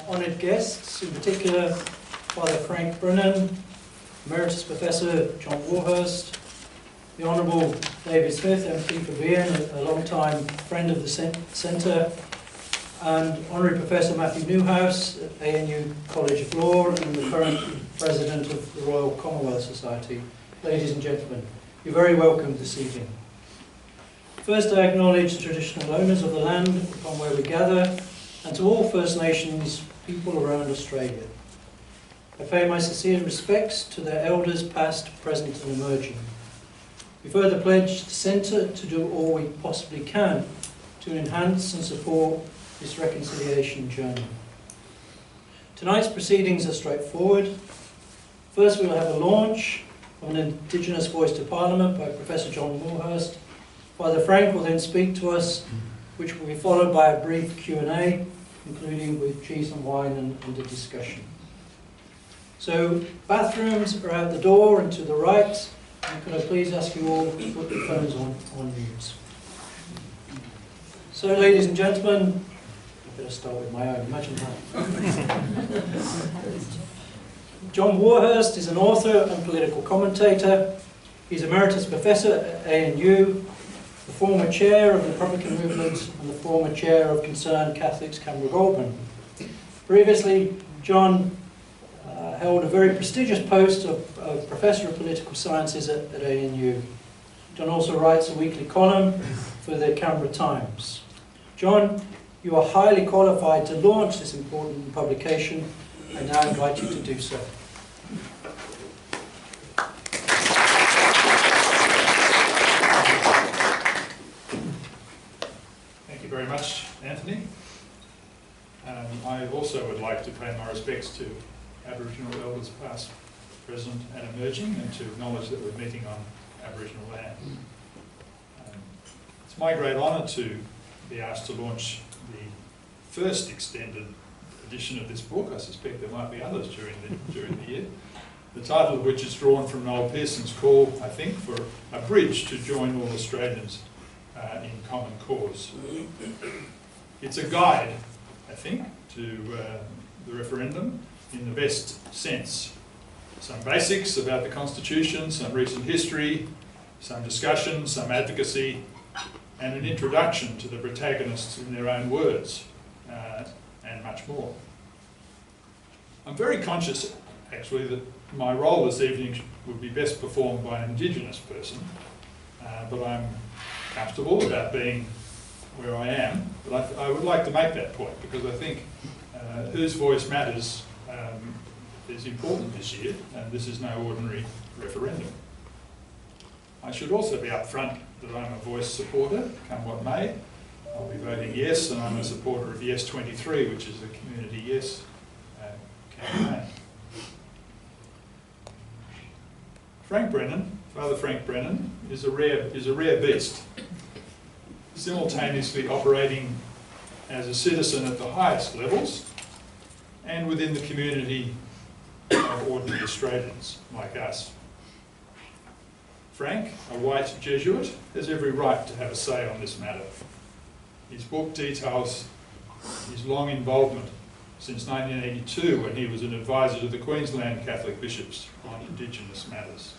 honoured guests, in particular Father Frank Brennan, Emeritus Professor John Warhurst, the Honourable David Smith, MP for Vian, a long-time friend of the Centre, and Honorary Professor Matthew Newhouse at ANU College of Law and the current President of the Royal Commonwealth Society. Ladies and gentlemen, you're very welcome this evening. First, I acknowledge the traditional owners of the land upon where we gather, and to all First Nations people around Australia. I pay my sincere respects to their elders past, present and emerging. We further pledge the Centre to do all we possibly can to enhance and support this reconciliation journey. Tonight's proceedings are straightforward. First, we'll have a launch of An Indigenous Voice to Parliament by Professor John Warhurst. Father Frank will then speak to us, which will be followed by a brief Q&A, including with cheese and wine and a discussion. So, bathrooms are out the door and to the right. And could I please ask you all to put your phones on mute. So, ladies and gentlemen, I better start with my own, imagine that. John Warhurst is an author and political commentator. He's Emeritus Professor at ANU, the former chair of the Republican movement and the former chair of Concerned Catholics Canberra Goulburn. Previously, John held a very prestigious post of Professor of Political Sciences at ANU. John also writes a weekly column for the Canberra Times. John, you are highly qualified to launch this important publication. I now invite you to do so. Thank you very much, Anthony. I also would like to pay my respects to Aboriginal elders past, present and emerging, and to acknowledge that we're meeting on Aboriginal land. It's my great honour to be asked to launch the first extended edition of this book. I suspect there might be others during the year. The title of which is drawn from Noel Pearson's call, I think, for a bridge to join all Australians in common cause. It's a guide, I think, to the referendum in the best sense. Some basics about the Constitution, some recent history, some discussion, some advocacy, and an introduction to the protagonists in their own words, and much more. I'm very conscious, actually, that my role this evening would be best performed by an Indigenous person, but I'm comfortable about being where I am. But I would like to make that point, because I think whose voice matters is important this year, and this is no ordinary referendum. I should also be upfront that I'm a Voice supporter, come what may. I'll be voting yes, and I'm a supporter of Yes 23, which is the Community Yes campaign. Frank Brennan, Father Frank Brennan, is a rare beast, simultaneously operating as a citizen at the highest levels and within the community of ordinary Australians like us. Frank, a white Jesuit, has every right to have a say on this matter. His book details his long involvement since 1982, when he was an advisor to the Queensland Catholic bishops on Indigenous matters.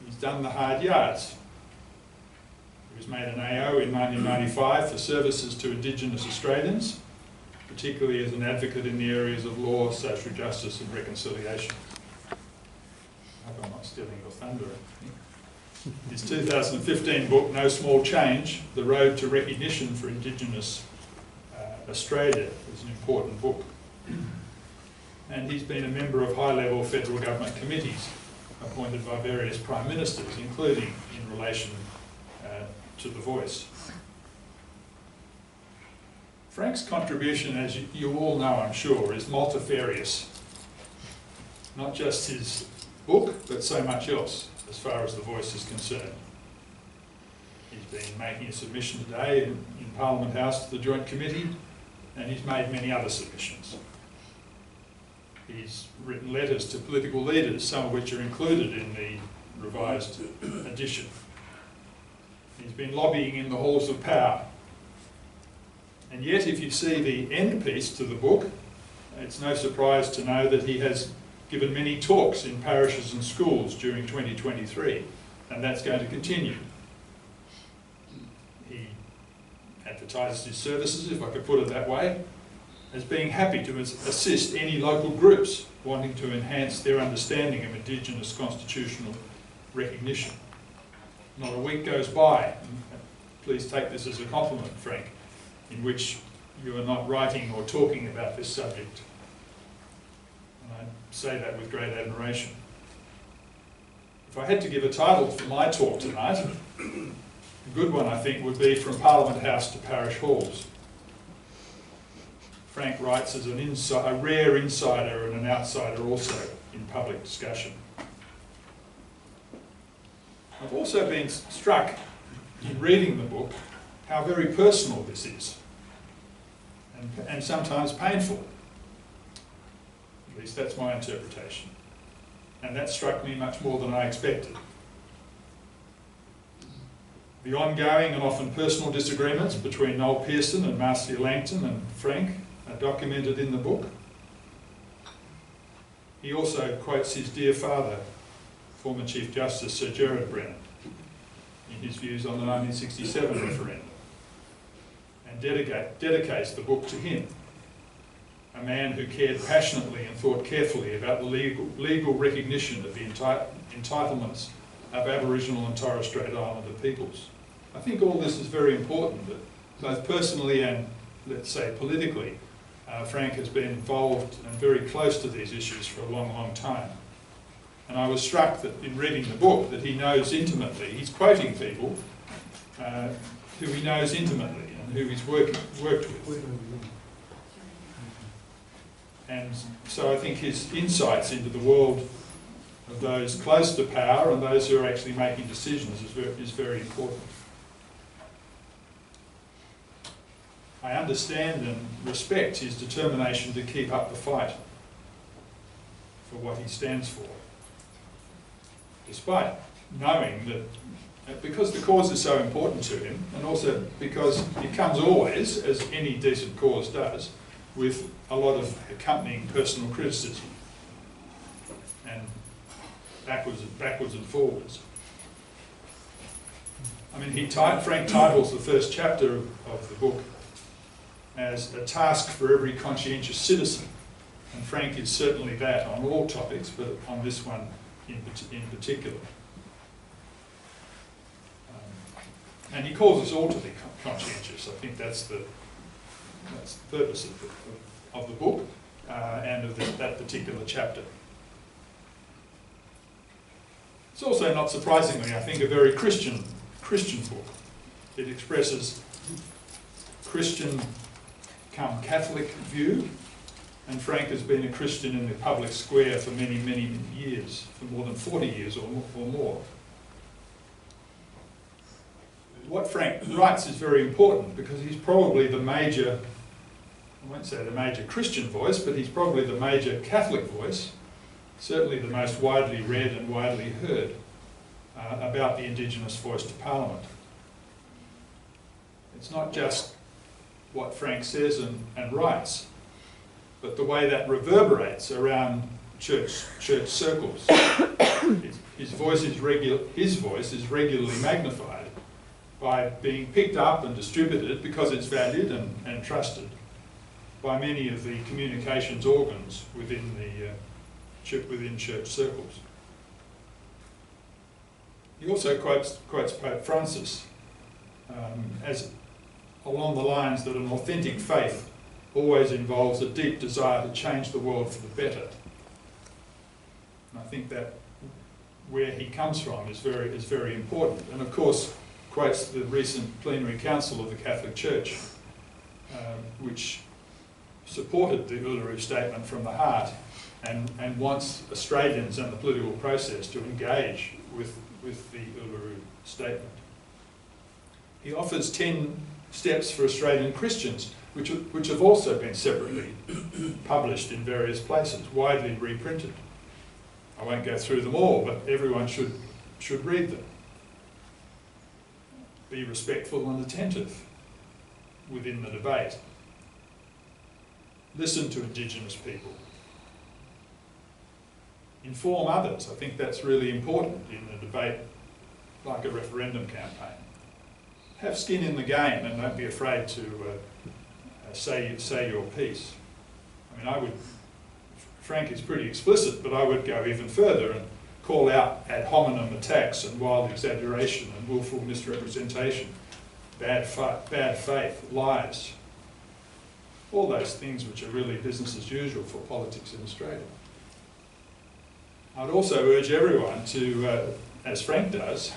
He's done the hard yards. He was made an AO in 1995 for services to Indigenous Australians, particularly as an advocate in the areas of law, social justice and reconciliation. I hope I'm not stealing your thunder. His 2015 book, No Small Change, The Road to Recognition for Indigenous Australia, is an important book. And he's been a member of high-level federal government committees appointed by various prime ministers, including in relation to The Voice. Frank's contribution, as you all know, I'm sure, is multifarious. Not just his book, but so much else, as far as The Voice is concerned. He's been making a submission today in Parliament House to the Joint Committee, and he's made many other submissions. He's written letters to political leaders, some of which are included in the revised edition. He's been lobbying in the halls of power. And yet, if you see the end piece to the book, it's no surprise to know that he has given many talks in parishes and schools during 2023, and that's going to continue. He advertises his services, if I could put it that way, as being happy to assist any local groups wanting to enhance their understanding of Indigenous constitutional recognition. Not a week goes by, and please take this as a compliment, Frank, in which you are not writing or talking about this subject. And I say that with great admiration. If I had to give a title for my talk tonight, a good one I think would be From Parliament House to Parish Halls. Frank writes as a rare insider and an outsider also in public discussion. I've also been struck in reading the book how very personal this is, and sometimes painful. At least that's my interpretation. And that struck me much more than I expected. The ongoing and often personal disagreements between Noel Pearson and Marcia Langton and Frank are documented in the book. He also quotes his dear father, former Chief Justice Sir Garrett Brennan, in his views on the 1967 referendum, and dedicates the book to him, a man who cared passionately and thought carefully about the legal recognition of the entitlements of Aboriginal and Torres Strait Islander peoples. I think all this is very important, that both personally and, let's say, politically, Frank has been involved and very close to these issues for a long, long time. And I was struck that in reading the book that he knows intimately, he's quoting people who he knows intimately and who he's worked with. And so I think his insights into the world of those close to power and those who are actually making decisions is very important. I understand and respect his determination to keep up the fight for what he stands for, despite knowing that because the cause is so important to him, and also because it comes always, as any decent cause does, with a lot of accompanying personal criticism, and backwards and forwards. I mean, Frank titles the first chapter of the book as a task for every conscientious citizen, and Frank is certainly that on all topics, but on this one in particular. And he calls us all to be conscientious. I think that's the purpose of the book and of that particular chapter. It's also, not surprisingly, I think, a very Christian book. It expresses Christian come Catholic view, and Frank has been a Christian in the public square for many, many years, for more than 40 years or more. What Frank writes is very important because he's probably the major, I won't say the major Christian voice, but he's probably the major Catholic voice, certainly the most widely read and widely heard about the Indigenous voice to Parliament. It's not just what Frank says and writes, but the way that reverberates around church circles. His voice is regularly magnified by being picked up and distributed because it's valued and trusted by many of the communications organs within church circles. He also quotes Pope Francis as along the lines that an authentic faith always involves a deep desire to change the world for the better. And I think that where he comes from is very important. And of course, quotes the recent plenary council of the Catholic Church, which supported the Uluru Statement from the heart and wants Australians and the political process to engage with the Uluru Statement. He offers 10 steps for Australian Christians, which have also been separately published in various places, widely reprinted. I won't go through them all, but everyone should read them. Be respectful and attentive within the debate. Listen to Indigenous people. Inform others. I think that's really important in a debate like a referendum campaign. Have skin in the game and don't be afraid to say your piece. I mean, Frank is pretty explicit, but I would go even further and call out ad hominem attacks and wild exaggeration and willful misrepresentation, bad faith, lies, all those things which are really business as usual for politics in Australia. I'd also urge everyone to, as Frank does,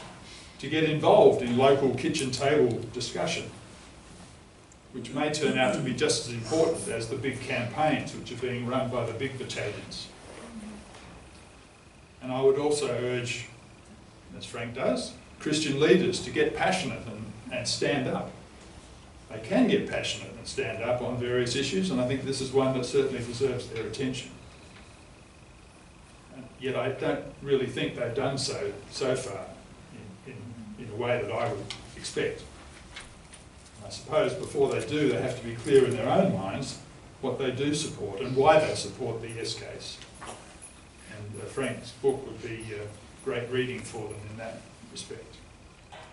to get involved in local kitchen table discussion, which may turn out to be just as important as the big campaigns which are being run by the big battalions. And I would also urge, as Frank does, Christian leaders to get passionate and stand up. They can get passionate and stand up on various issues, and I think this is one that certainly deserves their attention. And yet I don't really think they've done so far in a way that I would expect. I suppose before they do, they have to be clear in their own minds what they do support and why they support the yes case. And Frank's book would be great reading for them in that respect.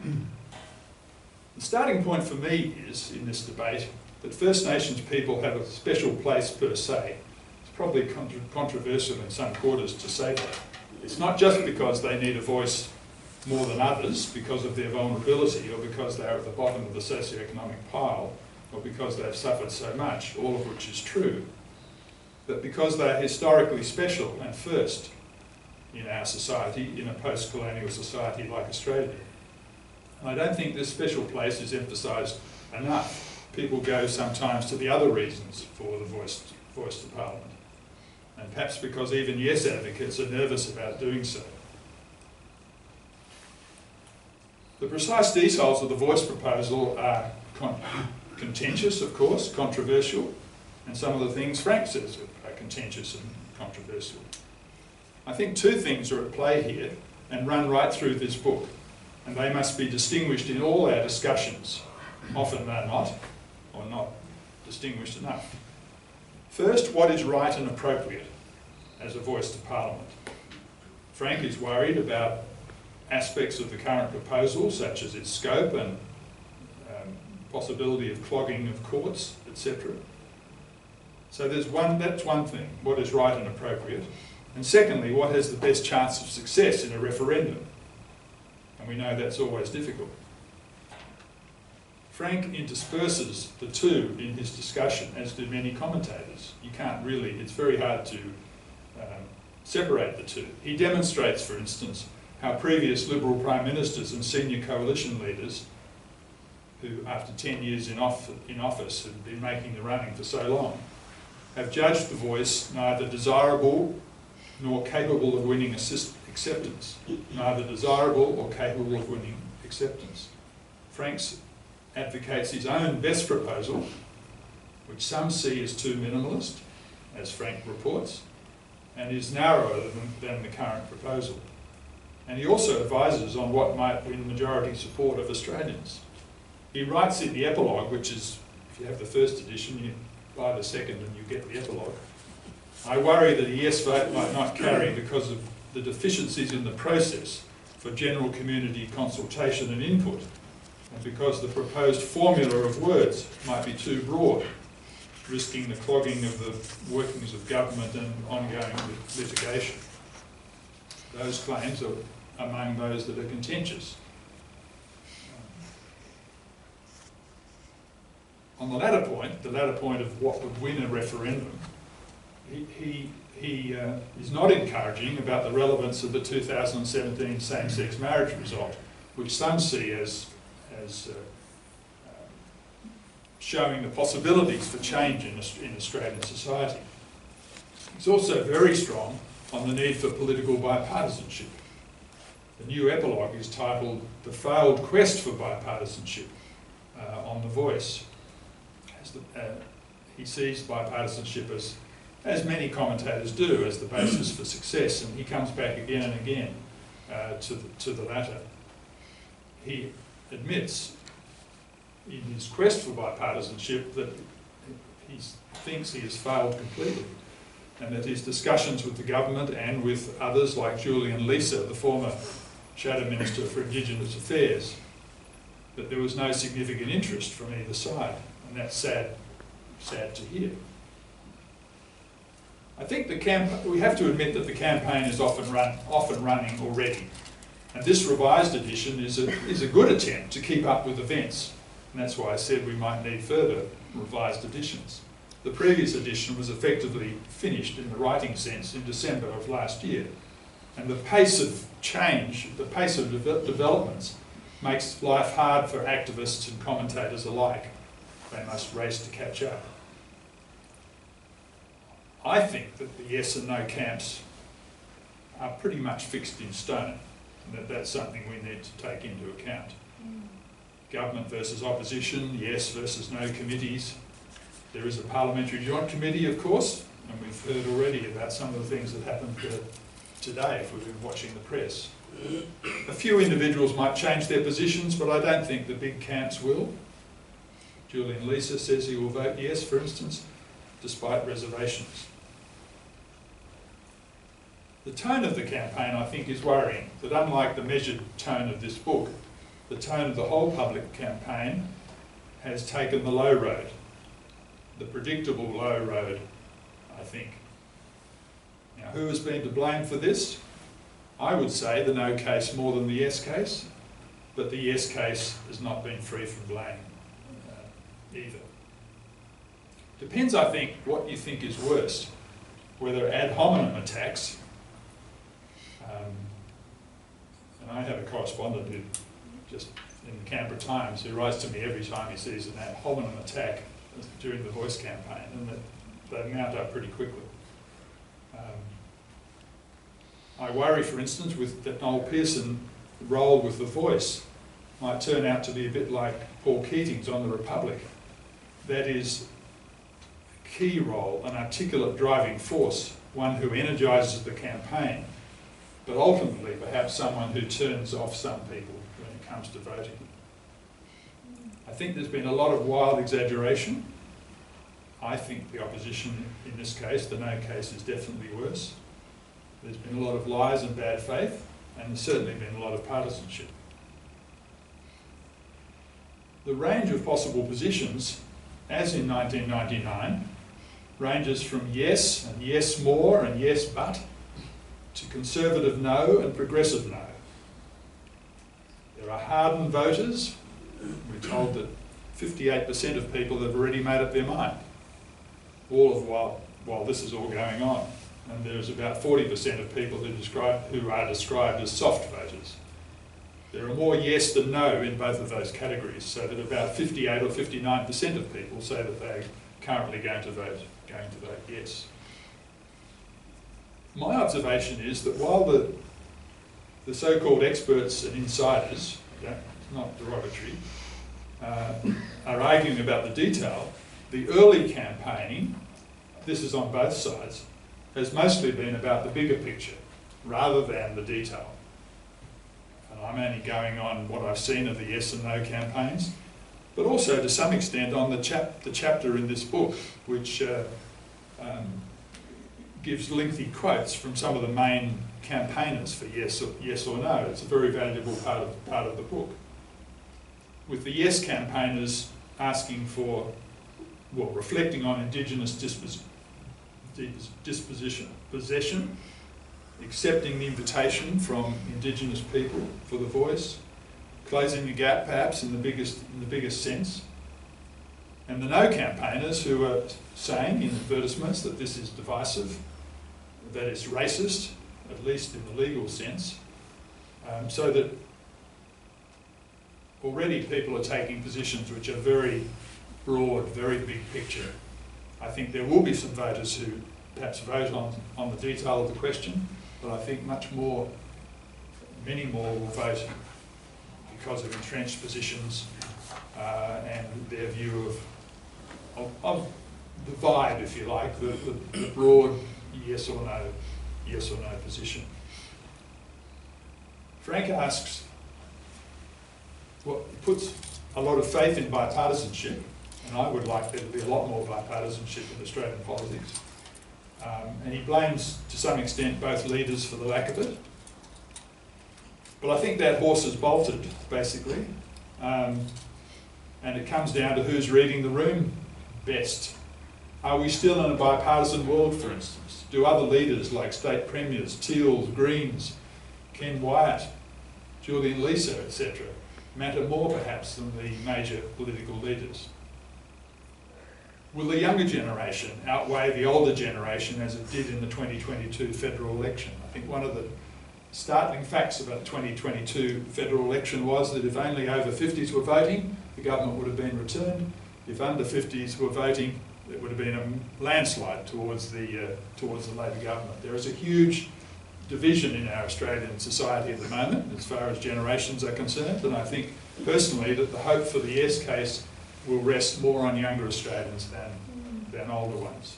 The starting point for me is, in this debate, that First Nations people have a special place per se. It's probably controversial in some quarters to say that. It's not just because they need a voice more than others because of their vulnerability or because they are at the bottom of the socioeconomic pile or because they've suffered so much, all of which is true, but because they are historically special and first in our society, in a post-colonial society like Australia. And I don't think this special place is emphasised enough. People go sometimes to the other reasons for the voice to Parliament, and perhaps because even yes advocates are nervous about doing so. The precise details of the voice proposal are contentious, of course, controversial, and some of the things Frank says are contentious and controversial. I think two things are at play here and run right through this book, and they must be distinguished in all our discussions. Often they're not, or not distinguished enough. First, what is right and appropriate as a voice to Parliament? Frank is worried about aspects of the current proposal, such as its scope and possibility of clogging of courts, etc. So that's one thing, what is right and appropriate. And secondly, what has the best chance of success in a referendum? And we know that's always difficult. Frank intersperses the two in his discussion, as do many commentators. You can't really, it's very hard to separate the two. He demonstrates, for instance, how previous Liberal Prime Ministers and senior coalition leaders, who after 10 years in office had been making the running for so long, have judged the voice neither desirable nor capable of winning acceptance. Neither desirable or capable of winning acceptance. Frank advocates his own best proposal, which some see as too minimalist, as Frank reports, and is narrower than the current proposal. And he also advises on what might win majority support of Australians. He writes in the epilogue, which is, if you have the first edition, you buy the second and you get the epilogue. I worry that a yes vote might not carry because of the deficiencies in the process for general community consultation and input, and because the proposed formula of words might be too broad, risking the clogging of the workings of government and ongoing litigation. Those claims are among those that are contentious. On the latter point of what would win a referendum, he is not encouraging about the relevance of the 2017 same-sex marriage result, which some see as showing the possibilities for change in Australian society. He's also very strong on the need for political bipartisanship. The new epilogue is titled "The Failed Quest for Bipartisanship" on The Voice. He sees bipartisanship as many commentators do, as the basis for success, and he comes back again and again to the latter. He admits in his quest for bipartisanship that he thinks he has failed completely, and that his discussions with the government and with others like Julian Leeser, the former Shadow Minister for Indigenous Affairs, that there was no significant interest from either side, and that's sad to hear. I think we have to admit that the campaign is often running already, and this revised edition is a good attempt to keep up with events, and that's why I said we might need further revised editions. The previous edition was effectively finished in the writing sense in December of last year, and the pace of change, the pace of developments, makes life hard for activists and commentators alike. They must race to catch up. I think that the yes and no camps are pretty much fixed in stone, and that's something we need to take into account. Government versus opposition, yes versus no committees. There is a parliamentary joint committee, of course, and we've heard already about some of the things that happened today if we've been watching the press. A few individuals might change their positions, but I don't think the big camps will. Julian Leeser says he will vote yes, for instance, despite reservations. The tone of the campaign, I think, is worrying, that unlike the measured tone of this book, the tone of the whole public campaign has taken the low road, the predictable low road, I think. Now, who has been to blame for this? I would say the no case more than the yes case, but the yes case has not been free from blame either. Depends, I think, what you think is worse, whether ad hominem attacks, and I have a correspondent who just in the Canberra Times who writes to me every time he sees an ad hominem attack during the Voice campaign, and that they mount up pretty quickly. I worry, for instance, that Noel Pearson role with the Voice might turn out to be a bit like Paul Keating's on the Republic. That is a key role, an articulate driving force, one who energises the campaign, but ultimately perhaps someone who turns off some people when it comes to voting. I think there's been a lot of wild exaggeration. I think the opposition in this case, the no case, is definitely worse. There's been a lot of lies and bad faith, and there's certainly been a lot of partisanship. The range of possible positions, as in 1999, ranges from yes and yes more and yes but, to conservative no and progressive no. There are hardened voters. We're told that 58% of people have already made up their mind, all of while this is all going on. And there's about 40% of people who are described as soft voters. There are more yes than no in both of those categories, so that about 58 or 59% of people say that they're currently going to vote yes. My observation is that while the so-called experts and insiders, not derogatory, are arguing about the detail, the early campaigning, this is on both sides, has mostly been about the bigger picture rather than the detail. And I'm only going on what I've seen of the yes and no campaigns, but also to some extent on the chapter in this book, which gives lengthy quotes from some of the main campaigners for yes or no. It's a very valuable part of the book. With the yes campaigners asking for, well, reflecting on Indigenous possession, accepting the invitation from Indigenous people for the Voice, closing the gap perhaps in the biggest sense, and the no campaigners who are saying in advertisements that this is divisive, that it's racist, at least in the legal sense, so that already people are taking positions which are very broad, very big picture. I think there will be some voters who perhaps vote on the detail of the question, but I think many more will vote because of entrenched positions and their view of the vibe, if you like, the broad yes or no position. Frank asks, well, puts a lot of faith in bipartisanship, and I would like there to be a lot more bipartisanship in Australian politics. And he blames, to some extent, both leaders for the lack of it. But I think that horse has bolted, basically. And it comes down to who's reading the room best. Are we still in a bipartisan world, for instance? Do other leaders like state premiers, Teals, Greens, Ken Wyatt, Julian Leeser, etc., matter more perhaps than the major political leaders? Will the younger generation outweigh the older generation as it did in the 2022 federal election? I think one of the startling facts about the 2022 federal election was that if only over 50s were voting, the government would have been returned. If under 50s were voting, it would have been a landslide towards the Labor government. There is a huge division in our Australian society at the moment as far as generations are concerned, and I think personally that the hope for the yes case will rest more on younger Australians than older ones.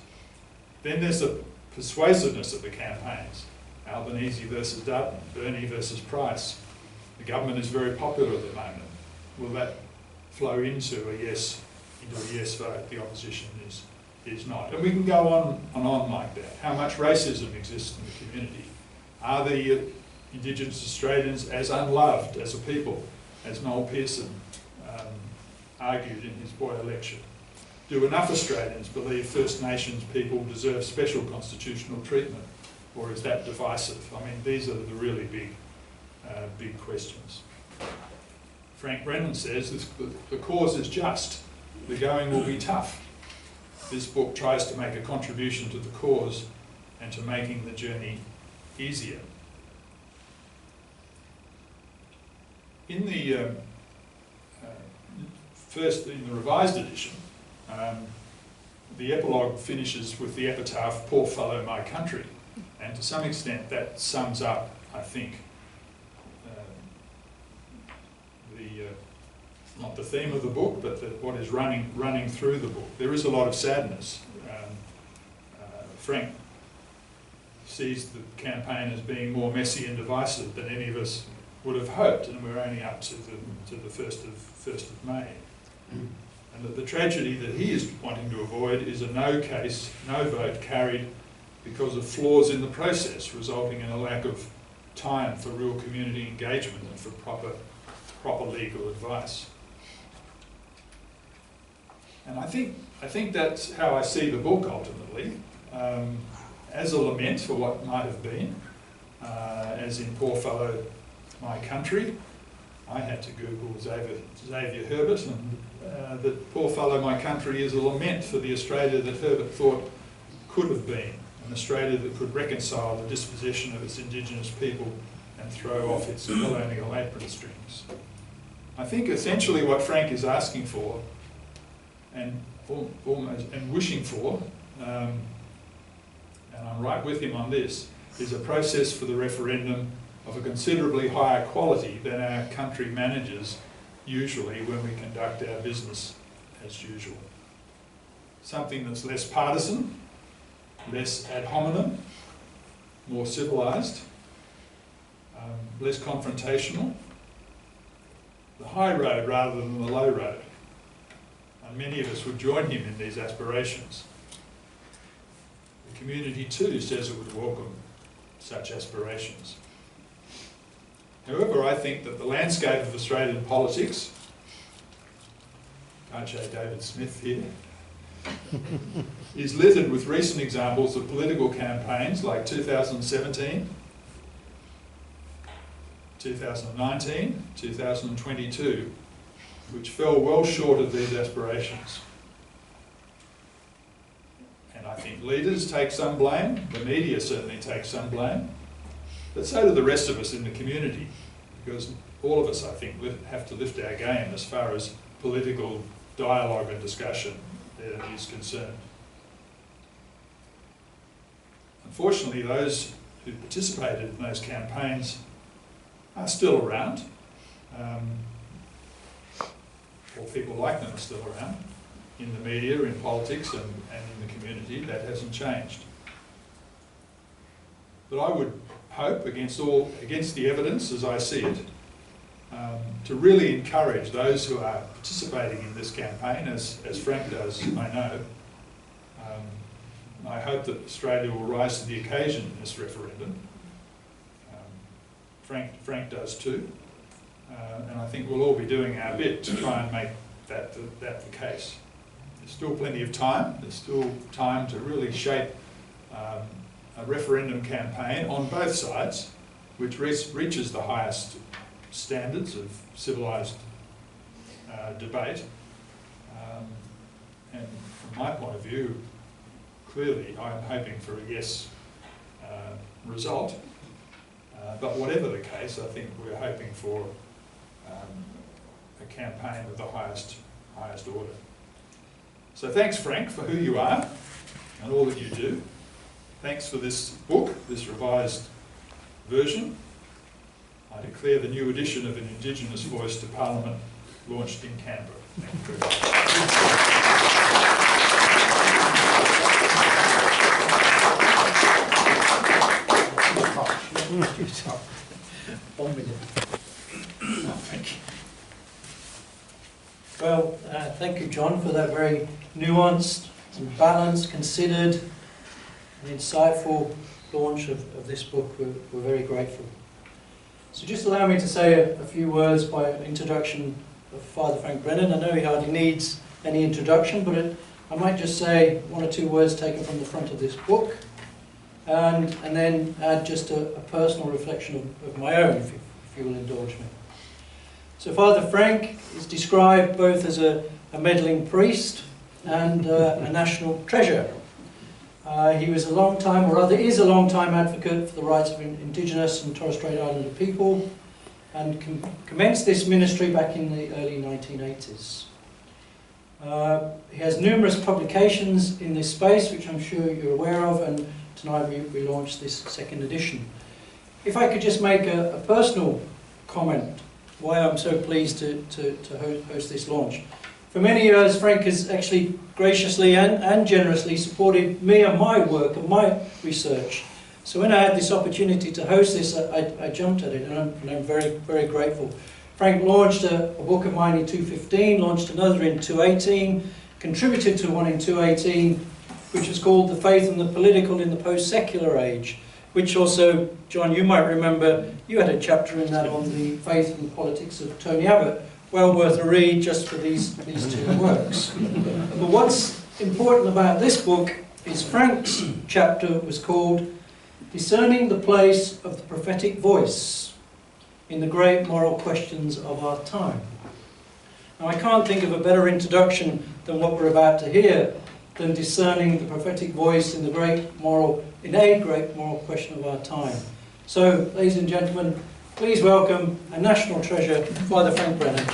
Then there's the persuasiveness of the campaigns. Albanese versus Dutton, Bernie versus Price. The government is very popular at the moment. Will that flow into a yes vote? The opposition is not. And we can go on and on like that. How much racism exists in the community? Are the Indigenous Australians as unloved as a people, as Noel Pearson argued in his Boyer lecture? Do enough Australians believe First Nations people deserve special constitutional treatment? Or is that divisive? I mean, these are the really big questions. Frank Brennan says the cause is just. The going will be tough. This book tries to make a contribution to the cause and to making the journey easier. In the in the revised edition, the epilogue finishes with the epitaph, "Poor fellow, my country." And to some extent that sums up, I think, not the theme of the book, but what is running through the book. There is a lot of sadness. Frank sees the campaign as being more messy and divisive than any of us would have hoped, and we're only up to the 1st of May. And that the tragedy that he is wanting to avoid is a no vote carried because of flaws in the process, resulting in a lack of time for real community engagement and for proper legal advice. And I think that's how I see the book ultimately, as a lament for what might have been, as in Poor Fellow, My Country. I had to Google Xavier Herbert, and that Poor Fellow, My Country is a lament for the Australia that Herbert thought could have been, an Australia that could reconcile the dispossession of its Indigenous people and throw off its colonial apron strings. I think essentially what Frank is asking for and wishing for, and I'm right with him on this, is a process for the referendum of a considerably higher quality than our country manages usually when we conduct our business as usual. Something that's less partisan, less ad hominem, more civilised, less confrontational, the high road rather than the low road. And many of us would join him in these aspirations. The community too says it would welcome such aspirations. However, I think that the landscape of Australian politics, RJ David Smith here, is littered with recent examples of political campaigns like 2017, 2019, 2022, which fell well short of these aspirations. And I think leaders take some blame, the media certainly takes some blame, but so do the rest of us in the community, because all of us, I think, have to lift our game as far as political dialogue and discussion is concerned. Unfortunately, those who participated in those campaigns are still around, or people like them are still around, in the media, in politics and in the community. That hasn't changed. But I would hope, against the evidence as I see it, to really encourage those who are participating in this campaign, as Frank does, I know. I hope that Australia will rise to the occasion in this referendum. Frank does too. And I think we'll all be doing our bit to try and make that the case. There's still plenty of time. There's still time to really shape a referendum campaign on both sides, which reaches the highest standards of civilised debate. And from my point of view, clearly I'm hoping for a yes result. But whatever the case, I think we're hoping for a campaign of the highest order. So thanks, Frank, for who you are and all that you do. Thanks for this book, this revised version. I declare the new edition of An Indigenous Voice to Parliament launched in Canberra. Thank you very much. 1 minute. Oh, thank you. Well, thank you, John, for that very nuanced and balanced, considered and insightful launch of this book. We're very grateful. So just allow me to say a few words by introduction of Father Frank Brennan. I know he hardly needs any introduction, but I might just say 1 or 2 words taken from the front of this book, and then add just a personal reflection of my own, if you will indulge me. So Father Frank is described both as a meddling priest and a national treasure. He was a long time, or rather is a long time advocate for the rights of Indigenous and Torres Strait Islander people, and commenced this ministry back in the early 1980s. He has numerous publications in this space, which I'm sure you're aware of, and tonight we launched this 2nd edition. If I could just make a personal comment, why I'm so pleased to host this launch. For many years, Frank has actually graciously and generously supported me and my work and my research. So when I had this opportunity to host this, I jumped at it, and I'm very, very grateful. Frank launched a book of mine in 2015, launched another in 2018, contributed to one in 2018, which was called The Faith and the Political in the Post-Secular Age, which also, John, you might remember, you had a chapter in that on the faith and the politics of Tony Abbott. Well worth a read just for these 2 works. But what's important about this book is Frank's chapter was called Discerning the Place of the Prophetic Voice in the Great Moral Questions of Our Time. Now, I can't think of a better introduction than what we're about to hear, than discerning the prophetic voice in a great moral question of our time. So, ladies and gentlemen, please welcome a national treasure, Father Frank Brennan.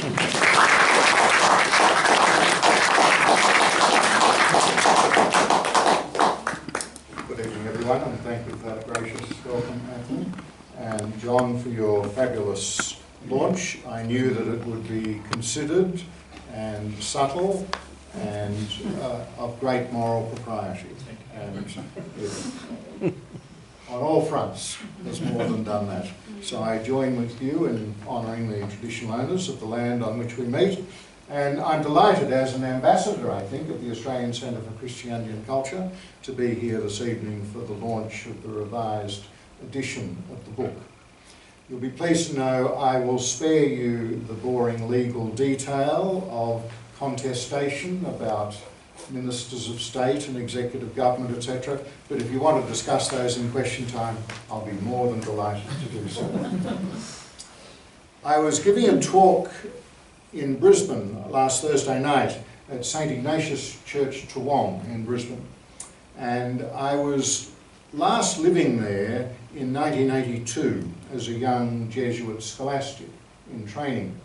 Good evening, everyone, and thank you for that gracious welcome, Anthony. And John, for your fabulous launch. I knew that it would be considered and subtle and of great moral propriety. And on all fronts has more than done that. So I join with you in honouring the traditional owners of the land on which we meet. And I'm delighted as an ambassador, I think, of the Australian Centre for Christianity and Culture to be here this evening for the launch of the revised edition of the book. You'll be pleased to know I will spare you the boring legal detail of contestation about ministers of state and executive government, etc. But if you want to discuss those in question time, I'll be more than delighted to do so. I was giving a talk in Brisbane last Thursday night at St Ignatius Church, Toowong in Brisbane. And I was last living there in 1982 as a young Jesuit scholastic in training.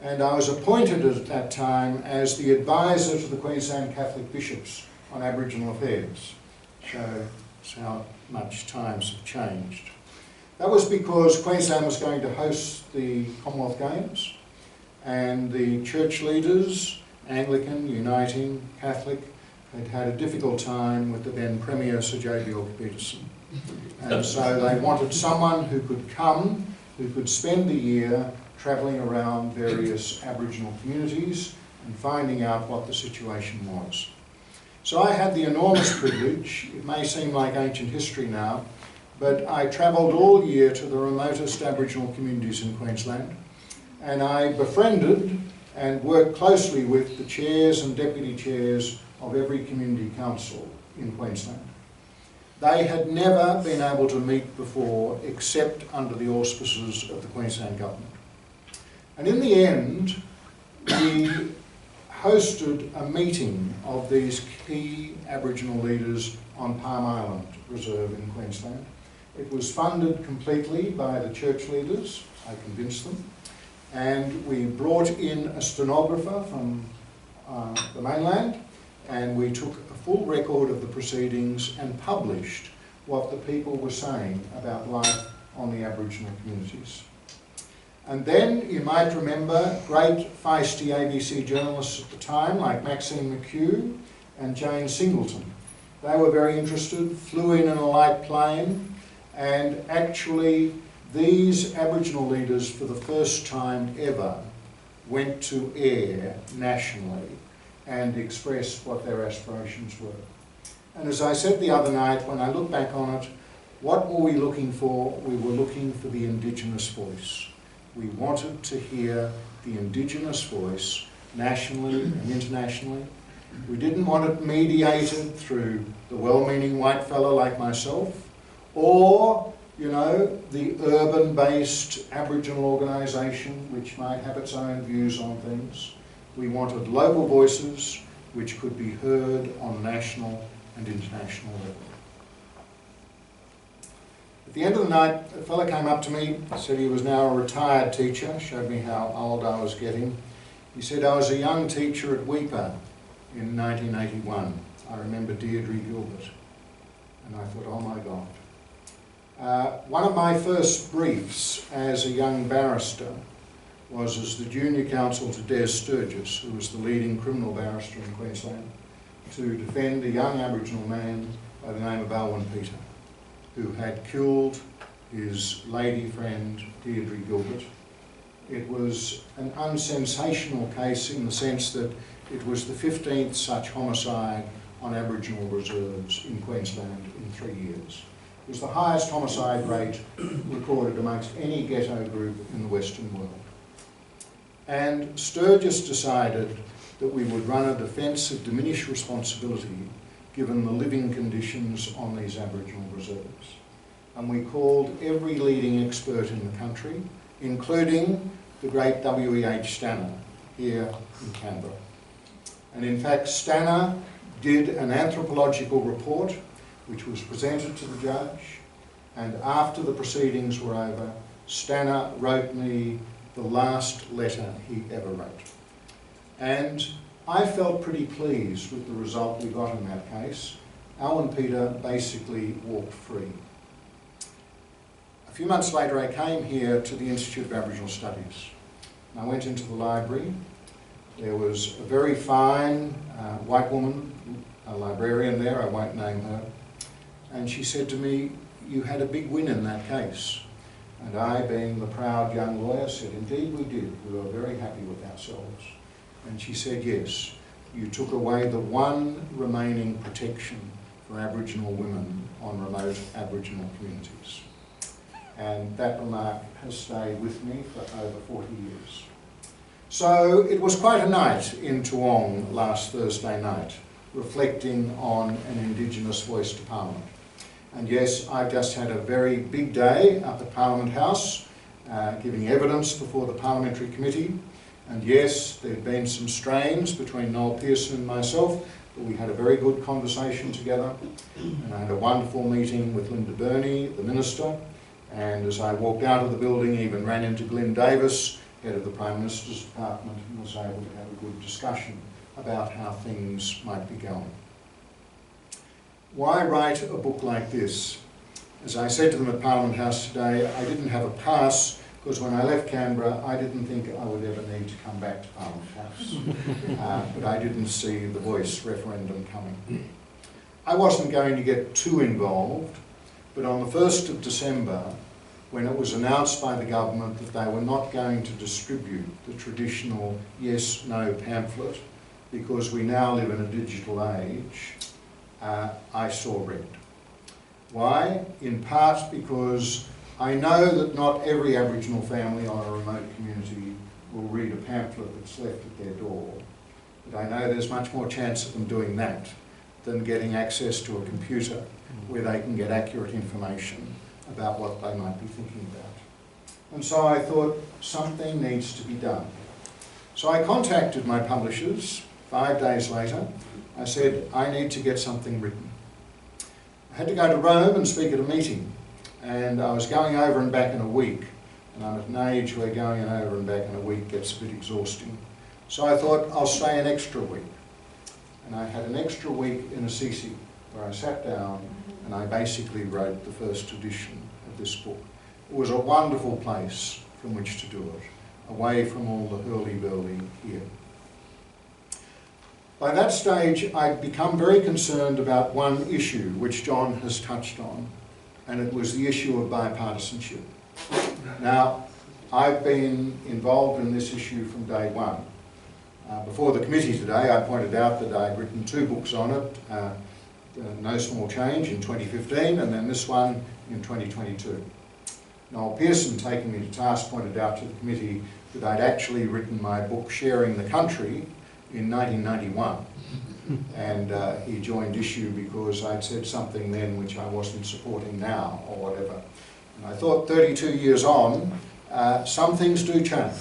And I was appointed at that time as the advisor to the Queensland Catholic bishops on Aboriginal affairs. Shows how much times have changed. That was because Queensland was going to host the Commonwealth Games, and the church leaders, Anglican, Uniting, Catholic, had had a difficult time with the then Premier Sir J. Bjelke-Petersen. And so they wanted someone who could come, who could spend the year travelling around various Aboriginal communities and finding out what the situation was. So I had the enormous privilege, it may seem like ancient history now, but I travelled all year to the remotest Aboriginal communities in Queensland, and I befriended and worked closely with the chairs and deputy chairs of every community council in Queensland. They had never been able to meet before except under the auspices of the Queensland Government. And in the end, we hosted a meeting of these key Aboriginal leaders on Palm Island Reserve in Queensland. It was funded completely by the church leaders, I convinced them, and we brought in a stenographer from the mainland, and we took a full record of the proceedings and published what the people were saying about life on the Aboriginal communities. And then, you might remember, great feisty ABC journalists at the time, like Maxine McHugh and Jane Singleton. They were very interested, flew in a light plane, and actually these Aboriginal leaders, for the first time ever, went to air nationally and expressed what their aspirations were. And as I said the other night, when I look back on it, what were we looking for? We were looking for the Indigenous voice. We wanted to hear the Indigenous voice nationally and internationally. We didn't want it mediated through the well-meaning white fellow like myself, or, you know, the urban-based Aboriginal organisation which might have its own views on things. We wanted local voices which could be heard on national and international level. At the end of the night, a fellow came up to me, said he was now a retired teacher, showed me how old I was getting. He said, I was a young teacher at Weipa in 1981. I remember Deirdre Gilbert. And I thought, oh my God. One of my first briefs as a young barrister was as the junior counsel to Des Sturgis, who was the leading criminal barrister in Queensland, to defend a young Aboriginal man by the name of Alwyn Peter, who had killed his lady friend Deirdre Gilbert. It was an unsensational case in the sense that it was the 15th such homicide on Aboriginal reserves in Queensland in 3 years. It was the highest homicide rate recorded amongst any ghetto group in the Western world. And Sturgis decided that we would run a defence of diminished responsibility given the living conditions on these Aboriginal reserves. And we called every leading expert in the country, including the great W.E.H. Stanner here in Canberra. And in fact, Stanner did an anthropological report which was presented to the judge, and after the proceedings were over, Stanner wrote me the last letter he ever wrote. And I felt pretty pleased with the result we got in that case. Alwyn Peter basically walked free. A few months later I came here to the Institute of Aboriginal Studies. I went into the library. There was a very fine white woman, a librarian there, I won't name her, and she said to me, you had a big win in that case. And I, being the proud young lawyer, said, indeed we did. We were very happy with ourselves. And she said, yes, you took away the one remaining protection for Aboriginal women on remote Aboriginal communities. And that remark has stayed with me for over 40 years. So it was quite a night in Toowong last Thursday night, reflecting on an Indigenous voice to Parliament. And yes, I've just had a very big day up at Parliament House, giving evidence before the Parliamentary Committee. And yes, there have been some strains between Noel Pearson and myself, but we had a very good conversation together. And I had a wonderful meeting with Linda Burney, the Minister. And as I walked out of the building, even ran into Glyn Davis, head of the Prime Minister's Department, and was able to have a good discussion about how things might be going. Why write a book like this? As I said to them at Parliament House today, I didn't have a pass because when I left Canberra, I didn't think I would ever need to come back to Parliament House. But I didn't see the Voice referendum coming. I wasn't going to get too involved, but on the 1st of December, when it was announced by the government that they were not going to distribute the traditional yes-no pamphlet because we now live in a digital age, I saw red. Why? In part because I know that not every Aboriginal family on a remote community will read a pamphlet that's left at their door. But I know there's much more chance of them doing that than getting access to a computer where they can get accurate information about what they might be thinking about. And so I thought something needs to be done. So I contacted my publishers 5 days later. I said, I need to get something written. I had to go to Rome and speak at a meeting, and I was going over and back in a week, and I'm at an age where going over and back in a week gets a bit exhausting. So I thought, I'll stay an extra week. And I had an extra week in Assisi, where I sat down and I basically wrote the first edition of this book. It was a wonderful place from which to do it, away from all the hurly-burly here. By that stage, I'd become very concerned about one issue which John has touched on, and it was the issue of bipartisanship. Now, I've been involved in this issue from day one. Before the committee today, I pointed out that I'd written 2 books on it, No Small Change in 2015, and then this one in 2022. Noel Pearson, taking me to task, pointed out to the committee that I'd actually written my book Sharing the Country in 1991. And he joined issue because I'd said something then which I wasn't supporting now, or whatever. And I thought 32 years on, some things do change.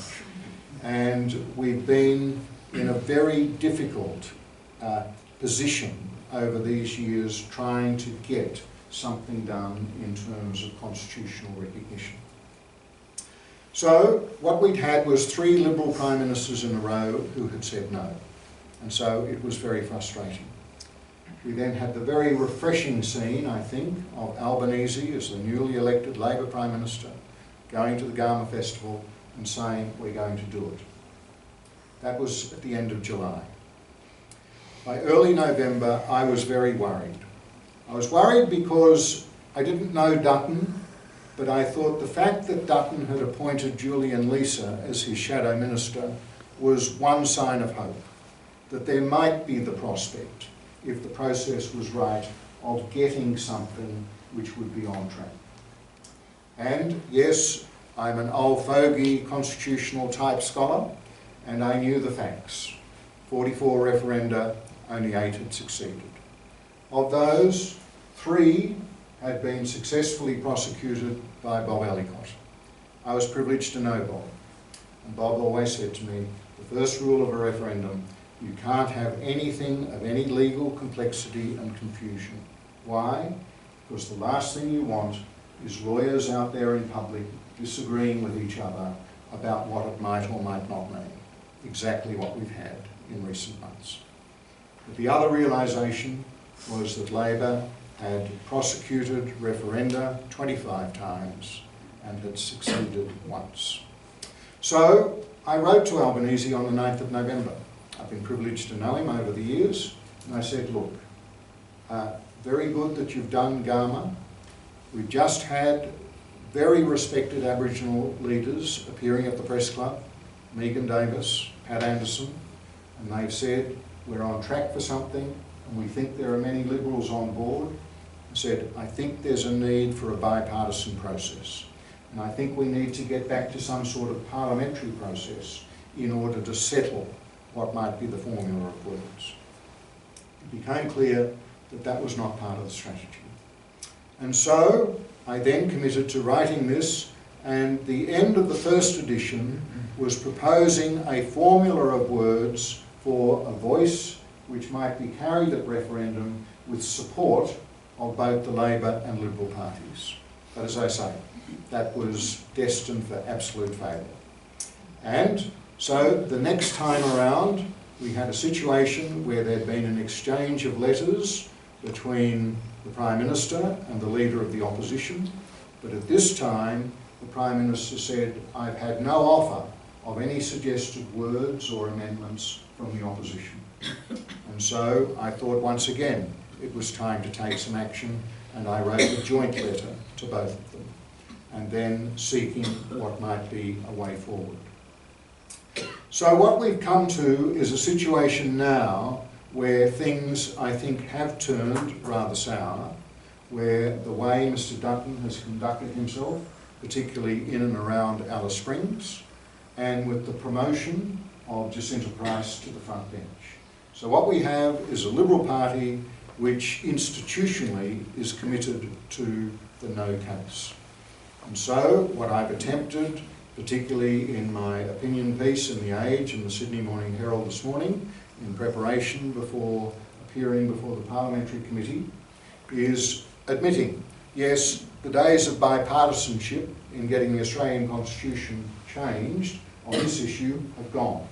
And we've been in a very difficult position over these years trying to get something done in terms of constitutional recognition. So what we'd had was 3 Liberal Prime Ministers in a row who had said no. And so it was very frustrating. We then had the very refreshing scene, I think, of Albanese as the newly elected Labor Prime Minister going to the Garma Festival and saying, we're going to do it. That was at the end of July. By early November, I was very worried. I was worried because I didn't know Dutton, but I thought the fact that Dutton had appointed Julian Leeser as his shadow minister was one sign of hope, that there might be the prospect, if the process was right, of getting something which would be on track. And yes, I'm an old fogey constitutional type scholar, and I knew the facts. 44 referenda, only 8 had succeeded. Of those, 3 had been successfully prosecuted by Bob Ellicott. I was privileged to know Bob, and Bob always said to me, the first rule of a referendum, you can't have anything of any legal complexity and confusion. Why? Because the last thing you want is lawyers out there in public disagreeing with each other about what it might or might not mean. Exactly what we've had in recent months. But the other realisation was that Labor had prosecuted referenda 25 times and had succeeded once. So I wrote to Albanese on the 9th of November. I've been privileged to know him over the years, and I said, look, very good that you've done Garma. We've just had very respected Aboriginal leaders appearing at the press club, Megan Davis, Pat Anderson, and they've said we're on track for something and we think there are many Liberals on board. I said, I think there's a need for a bipartisan process, and I think we need to get back to some sort of parliamentary process in order to settle what might be the formula of words. It became clear that that was not part of the strategy. And so I then committed to writing this, and the end of the first edition was proposing a formula of words for a voice which might be carried at referendum with support of both the Labor and Liberal parties. But as I say, that was destined for absolute failure. And so the next time around, we had a situation where there'd been an exchange of letters between the Prime Minister and the Leader of the Opposition. But at this time, the Prime Minister said, I've had no offer of any suggested words or amendments from the Opposition. And so I thought once again it was time to take some action, and I wrote a joint letter to both of them. and then seeking what might be a way forward. So what we've come to is a situation now where things, I think, have turned rather sour, where the way Mr. Dutton has conducted himself, particularly in and around Alice Springs, and with the promotion of Jacinta Price to the front bench. So what we have is a Liberal Party which institutionally is committed to the no case. And so what I've attempted, particularly in my opinion piece in The Age and the Sydney Morning Herald this morning, in preparation before appearing before the Parliamentary Committee, is admitting, yes, the days of bipartisanship in getting the Australian Constitution changed on this issue have gone.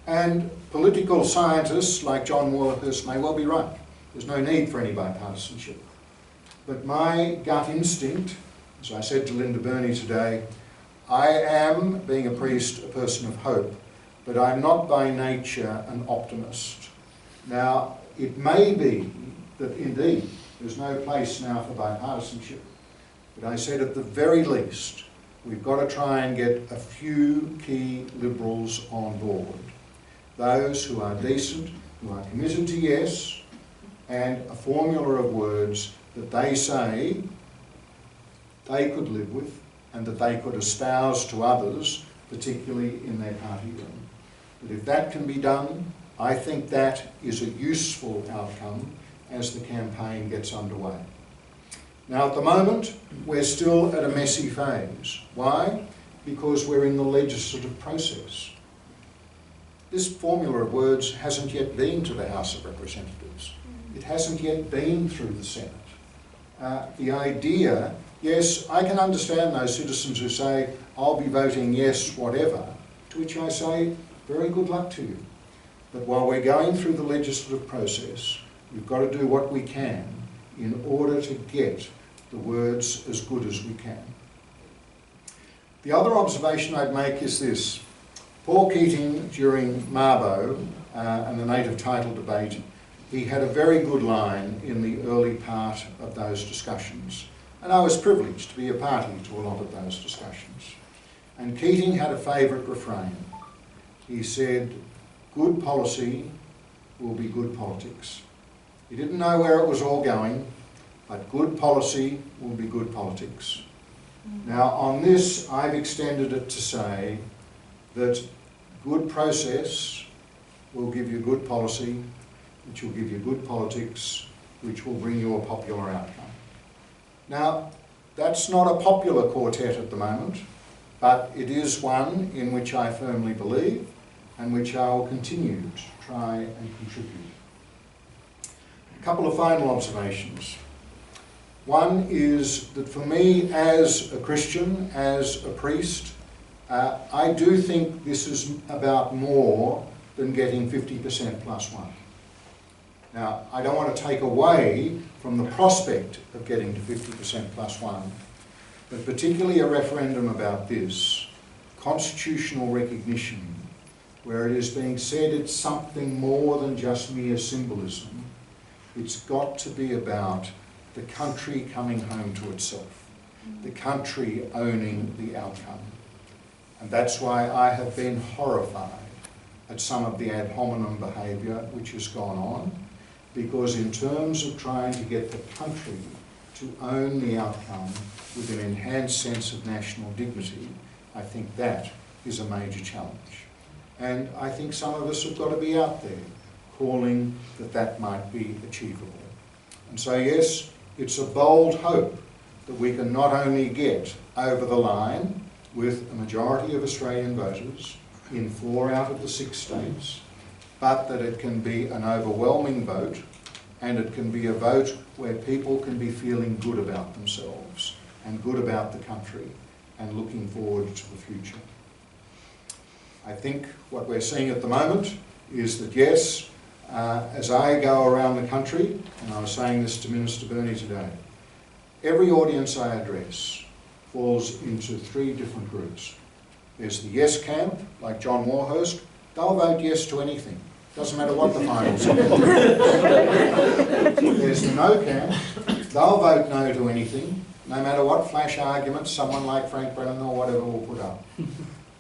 And political scientists like John Warhurst may well be right. There's no need for any bipartisanship. But my gut instinct, as I said to Linda Burney today, I am, being a priest, a person of hope, but I'm not by nature an optimist. Now, it may be that indeed there's no place now for bipartisanship, but I said at the very least, we've got to try and get a few key Liberals on board. Those who are decent, who are committed to yes, and a formula of words that they say they could live with and that they could espouse to others, particularly in their party room. But if that can be done, I think that is a useful outcome as the campaign gets underway. Now at the moment, we're still at a messy phase. Why? Because we're in the legislative process. This formula of words hasn't yet been to the House of Representatives. It hasn't yet been through the Senate. The idea, yes, I can understand those citizens who say, I'll be voting yes, whatever, to which I say, very good luck to you. But while we're going through the legislative process, we've got to do what we can in order to get the words as good as we can. The other observation I'd make is this. Paul Keating, during Mabo and the native title debate, he had a very good line in the early part of those discussions. And I was privileged to be a party to a lot of those discussions. And Keating had a favourite refrain. He said, good policy will be good politics. He didn't know where it was all going, but good policy will be good politics. Now on this, I've extended it to say that good process will give you good policy, which will give you good politics, which will bring you a popular outcome. Now, that's not a popular quartet at the moment, but it is one in which I firmly believe and which I will continue to try and contribute. A couple of final observations. One is that for me, as a Christian, as a priest, I do think this is about more than getting 50% plus one. Now, I don't want to take away from the prospect of getting to 50% plus one, but particularly a referendum about this, constitutional recognition, where it is being said it's something more than just mere symbolism. It's got to be about the country coming home to itself, the country owning the outcome. And that's why I have been horrified at some of the ad hominem behaviour which has gone on, because in terms of trying to get the country to own the outcome with an enhanced sense of national dignity, I think that is a major challenge. And I think some of us have got to be out there calling that that might be achievable. And so yes, it's a bold hope that we can not only get over the line with a majority of Australian voters in 4 out of the 6 states, but that it can be an overwhelming vote, and it can be a vote where people can be feeling good about themselves and good about the country and looking forward to the future. I think what we're seeing at the moment is that yes, as I go around the country, and I was saying this to Minister Burney today, every audience I address falls into 3 different groups. There's the yes camp, like John Warhurst. They'll vote yes to anything. Doesn't matter what the finals are. There's the no camp, they'll vote no to anything, no matter what flash arguments someone like Frank Brennan or whatever will put up.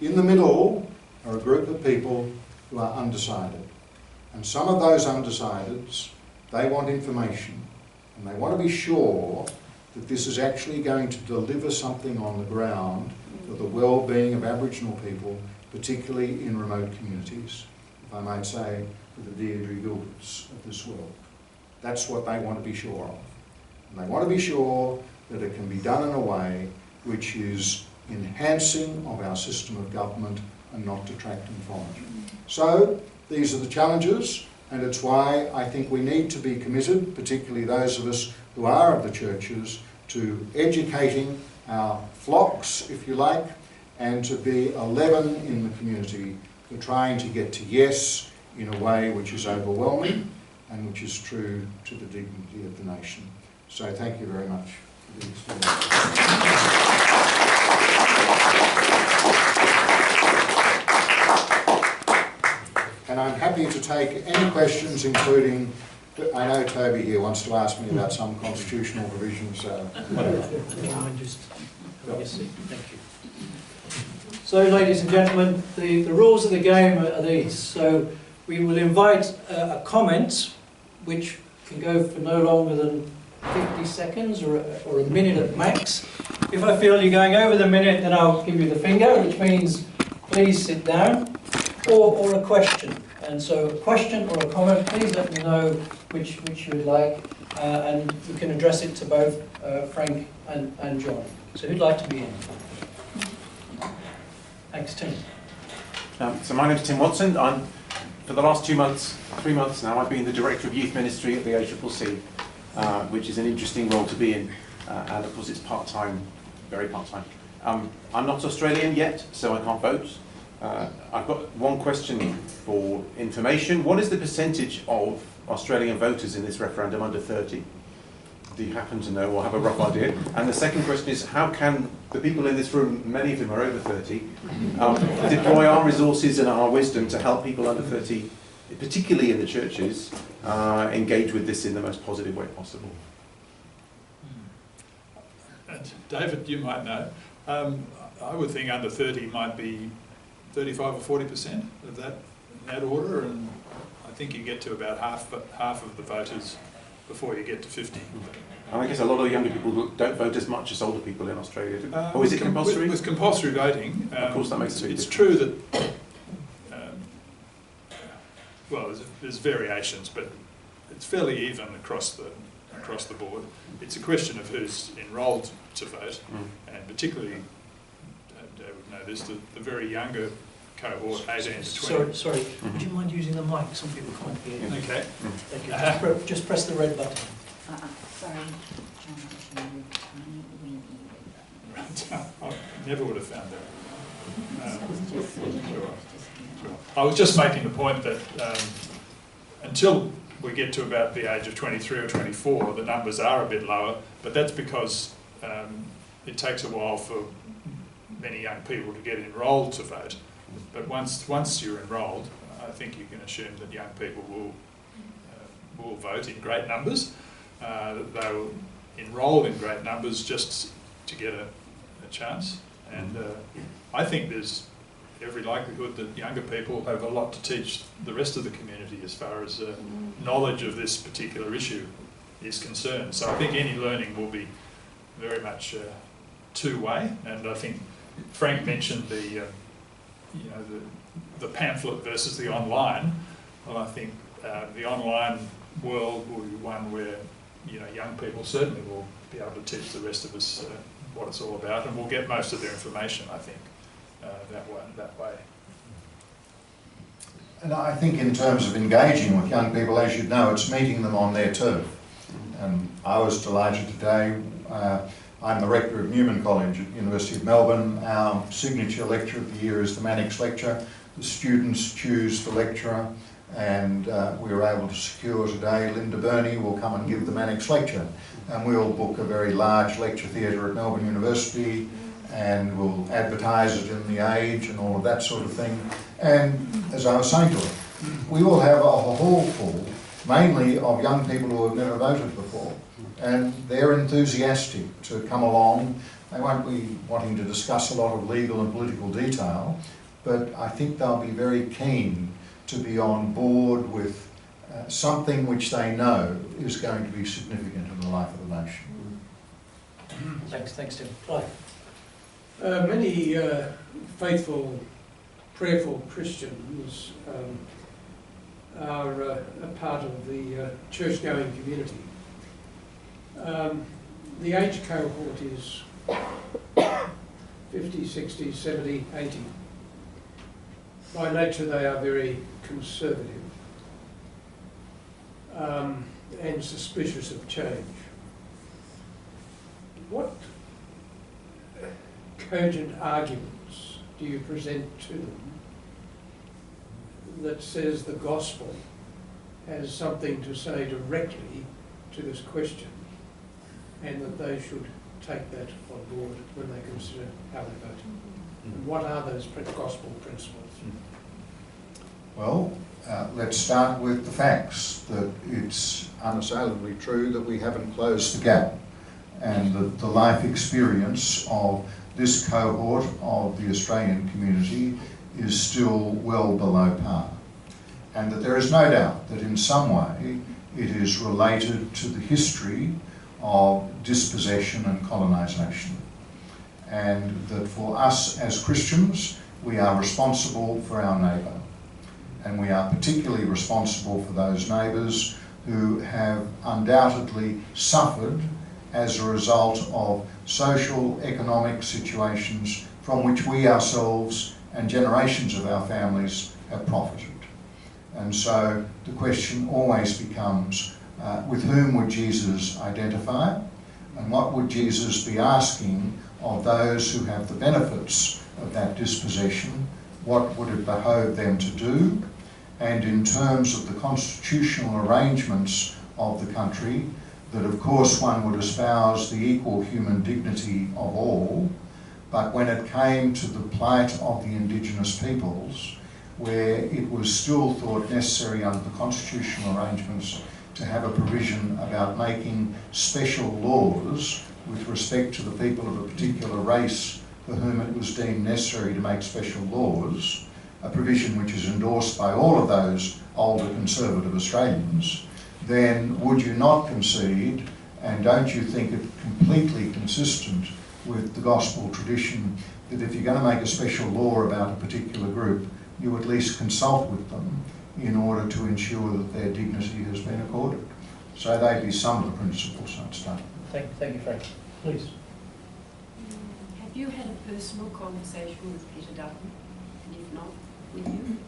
In the middle are a group of people who are undecided. And some of those undecideds, they want information, and they want to be sure that this is actually going to deliver something on the ground for the well-being of Aboriginal people, particularly in remote communities, if I might say, for the Deirdre Gilberts of this world. That's what they want to be sure of. And they want to be sure that it can be done in a way which is enhancing of our system of government and not detracting from it. So, these are the challenges, and it's why I think we need to be committed, particularly those of us who are of the churches, to educating our flocks, if you like, and to be a leaven in the community for trying to get to yes in a way which is overwhelming and which is true to the dignity of the nation. So thank you very much for the experience. And I'm happy to take any questions, including, I know Toby here wants to ask me about some constitutional provisions. Thank you. So, ladies and gentlemen, the rules of the game are these. So, we will invite a comment, which can go for no longer than 50 seconds or a minute at max. If I feel you're going over the minute, then I'll give you the finger, which means please sit down, or a question. And so a question or a comment, please let me know which you would like, and we can address it to both Frank and John. So who'd like to begin? Thanks, Tim. So my name's Tim Watson. For the last 3 months now, I've been the Director of Youth Ministry at the ACC&C, which is an interesting role to be in, and of course it's part-time, very part-time. I'm not Australian yet, so I can't vote. I've got one question for information. What is the percentage of Australian voters in this referendum under 30? Do you happen to know or have a rough idea? And the second question is, how can the people in this room, many of them are over 30, deploy our resources and our wisdom to help people under 30, particularly in the churches, engage with this in the most positive way possible? David, you might know. I would think under 30 might be 35 or 40% of that in that order, and I think you get to about half of the voters before you get to 50. And I guess a lot of younger people don't vote as much as older people in Australia do. Or is it compulsory? With compulsory voting, of course that makes a big it's difference. true that well, there's variations, but it's fairly even across the board. It's a question of who's enrolled to vote, and particularly, Dave would know this, the very younger cohort, 18 to 20. Sorry, would you mind using the mic? Some people can't hear you. Okay. Thank you. Just press the red button. Sorry. I never would have found that. I was just making the point that until we get to about the age of 23 or 24, the numbers are a bit lower, but that's because it takes a while for many young people to get enrolled to vote. But once you're enrolled, I think you can assume that young people will vote in great numbers. They'll enrol in great numbers just to get a chance. And I think there's every likelihood that younger people have a lot to teach the rest of the community as far as knowledge of this particular issue is concerned. So I think any learning will be very much two-way. And I think Frank mentioned the pamphlet versus the online. Well, I think the online world will be one where young people certainly will be able to teach the rest of us what it's all about, and we'll get most of their information, I think, that way. And I think in terms of engaging with young people, as you know, it's meeting them on their turf. And I was delighted today. I'm the rector of Newman College at the University of Melbourne. Our signature lecture of the year is the Mannix Lecture. The students choose the lecturer, and we were able to secure today Linda Burney will come and give the Mannix Lecture. And we'll book a very large lecture theatre at Melbourne University, and we'll advertise it in the Age and all of that sort of thing. And as I was saying to her, we will have a hall full, mainly of young people who have never voted before. and they're enthusiastic to come along. They won't be wanting to discuss a lot of legal and political detail, but I think they'll be very keen to be on board with something which they know is going to be significant in the life of the nation. Thanks, Tim. Clive. Many faithful, prayerful Christians are a part of the church-going community. The age cohort is 50, 60, 70, 80. By nature they are very conservative and suspicious of change. What cogent arguments do you present to them that says the gospel has something to say directly to this question, and that they should take that on board when they consider how they vote? And what are those gospel principles? Well, let's start with the facts, that it's unassailably true that we haven't closed the gap, and that the life experience of this cohort of the Australian community is still well below par. And that there is no doubt that in some way it is related to the history of dispossession and colonisation. And that for us as Christians, we are responsible for our neighbour. And we are particularly responsible for those neighbours who have undoubtedly suffered as a result of social, economic situations from which we ourselves and generations of our families have profited. And so the question always becomes, with whom would Jesus identify, and what would Jesus be asking of those who have the benefits of that dispossession? What would it behove them to do? And in terms of the constitutional arrangements of the country, that of course one would espouse the equal human dignity of all, but when it came to the plight of the Indigenous peoples, where it was still thought necessary under the constitutional arrangements to have a provision about making special laws with respect to the people of a particular race for whom it was deemed necessary to make special laws, a provision which is endorsed by all of those older conservative Australians, then would you not concede, and don't you think it completely consistent with the gospel tradition, that if you're going to make a special law about a particular group, you at least consult with them in order to ensure that their dignity has been accorded? So they'd be some of the principles I'd start. Thank you, Frank. Please. Have you had a personal conversation with Peter Dutton? And if not, with you?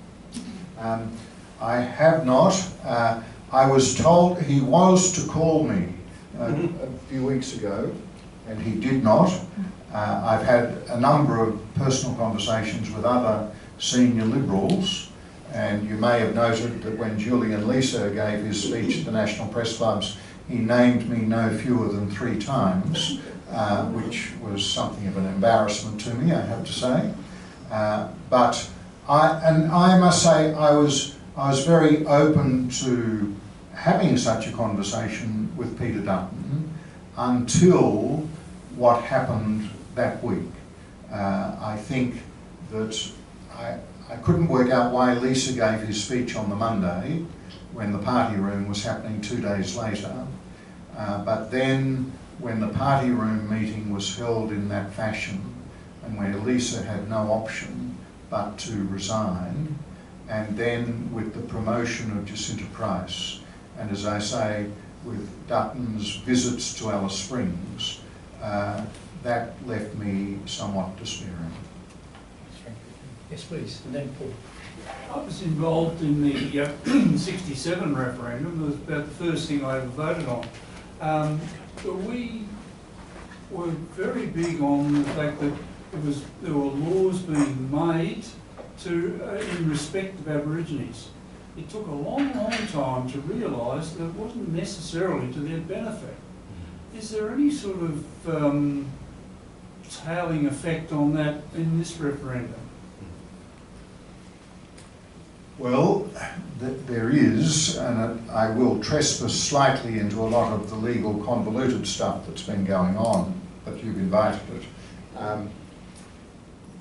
I have not. I was told he was to call me a few weeks ago, and he did not. I've had a number of personal conversations with other senior Liberals, and you may have noted that when Julian Leeser gave his speech at the National Press Clubs, he named me no fewer than 3 times, which was something of an embarrassment to me, I have to say. But I must say I was very open to having such a conversation with Peter Dutton until what happened that week. I think that I couldn't work out why Lisa gave his speech on the Monday when the party room was happening 2 days later. But then when the party room meeting was held in that fashion, and where Lisa had no option but to resign, and then with the promotion of Jacinta Price, and as I say, with Dutton's visits to Alice Springs, that left me somewhat despairing. Yes, please. And then Paul. I was involved in the 67 referendum. It was about the first thing I ever voted on. But we were very big on the fact that there were laws being made in respect of Aborigines. It took a long, long time to realise that it wasn't necessarily to their benefit. Is there any sort of tailing effect on that in this referendum? Well, there is, and I will trespass slightly into a lot of the legal convoluted stuff that's been going on, but you've invited it.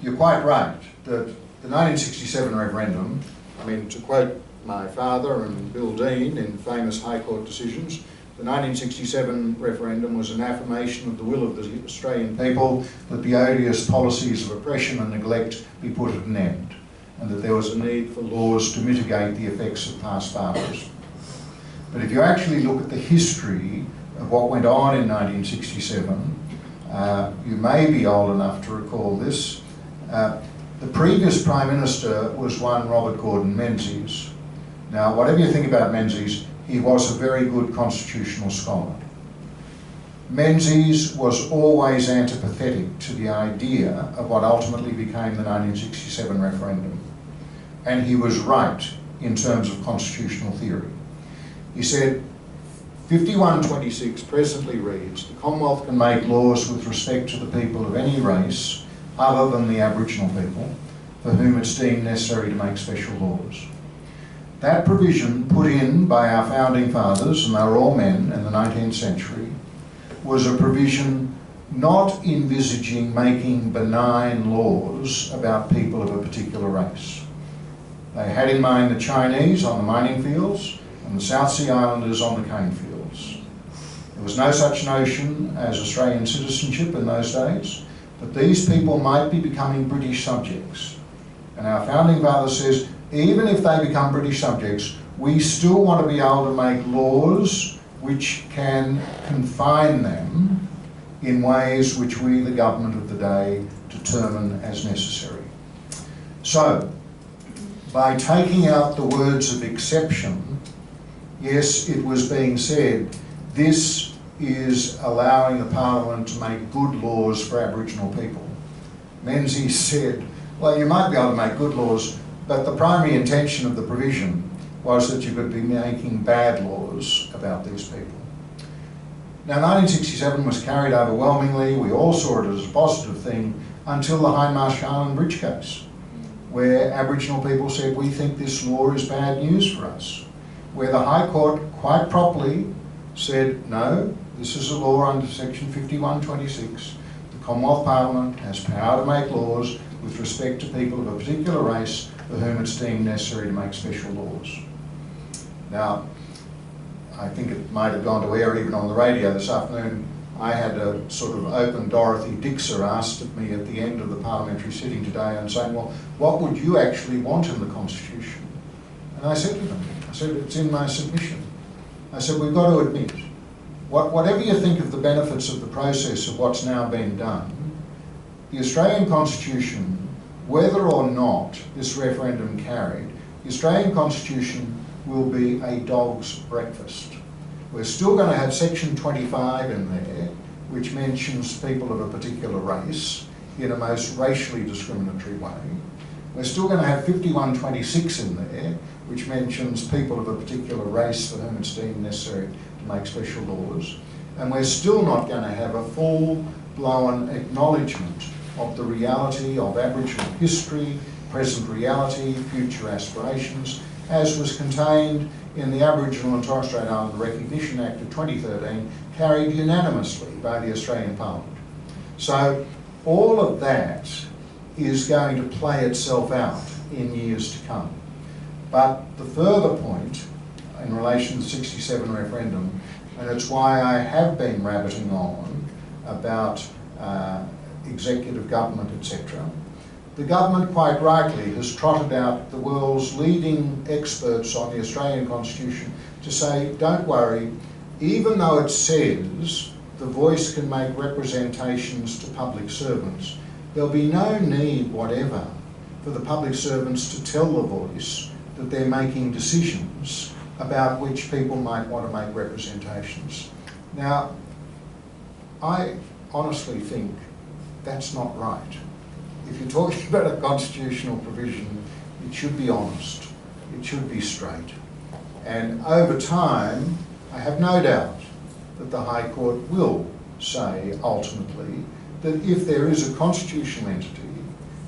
You're quite right that the 1967 referendum, I mean, to quote my father and Bill Dean in famous High Court decisions, the 1967 referendum was an affirmation of the will of the Australian people that the odious policies of oppression and neglect be put at an end, and that there was a need for laws to mitigate the effects of past barbarism. But if you actually look at the history of what went on in 1967, you may be old enough to recall this. The previous Prime Minister was one Robert Gordon Menzies. Now, whatever you think about Menzies, he was a very good constitutional scholar. Menzies was always antipathetic to the idea of what ultimately became the 1967 referendum. And he was right in terms of constitutional theory. He said, 5126 presently reads, the Commonwealth can make laws with respect to the people of any race other than the Aboriginal people, for whom it's deemed necessary to make special laws. That provision, put in by our founding fathers, and they were all men in the 19th century, was a provision not envisaging making benign laws about people of a particular race. They had in mind the Chinese on the mining fields and the South Sea Islanders on the cane fields. There was no such notion as Australian citizenship in those days, but these people might be becoming British subjects. And our founding father says, even if they become British subjects, we still want to be able to make laws which can confine them in ways which we, the government of the day, determine as necessary. So, by taking out the words of exception, yes, it was being said, this is allowing the Parliament to make good laws for Aboriginal people. Menzies said, well, you might be able to make good laws, but the primary intention of the provision was that you could be making bad laws about these people. Now, 1967 was carried overwhelmingly. We all saw it as a positive thing until the Hindmarsh Island Bridge case, where Aboriginal people said, we think this law is bad news for us. Where the High Court quite properly said, no, this is a law under section 5126. The Commonwealth Parliament has power to make laws with respect to people of a particular race for whom it's deemed necessary to make special laws. Now, I think it might have gone to air even on the radio this afternoon. I had a sort of open Dorothy Dixer asked of me at the end of the parliamentary sitting today and saying, well, what would you actually want in the Constitution? And I said to them, I said, it's in my submission. I said, we've got to admit, whatever you think of the benefits of the process of what's now been done, the Australian Constitution, whether or not this referendum carried, the Australian Constitution will be a dog's breakfast. We're still going to have section 25 in there, which mentions people of a particular race in a most racially discriminatory way. We're still going to have 5126 in there, which mentions people of a particular race for whom it's deemed necessary to make special laws. And we're still not going to have a full-blown acknowledgement of the reality of Aboriginal history, present reality, future aspirations, as was contained in the Aboriginal and Torres Strait Islander Recognition Act of 2013, carried unanimously by the Australian Parliament. So all of that is going to play itself out in years to come. But the further point in relation to the 67 referendum, and it's why I have been rabbiting on about executive government, etc. The government quite rightly has trotted out the world's leading experts on the Australian Constitution to say, don't worry, even though it says the voice can make representations to public servants, there'll be no need whatever for the public servants to tell the voice that they're making decisions about which people might want to make representations. Now, I honestly think that's not right. If you're talking about a constitutional provision, it should be honest, it should be straight. And over time, I have no doubt that the High Court will say ultimately that if there is a constitutional entity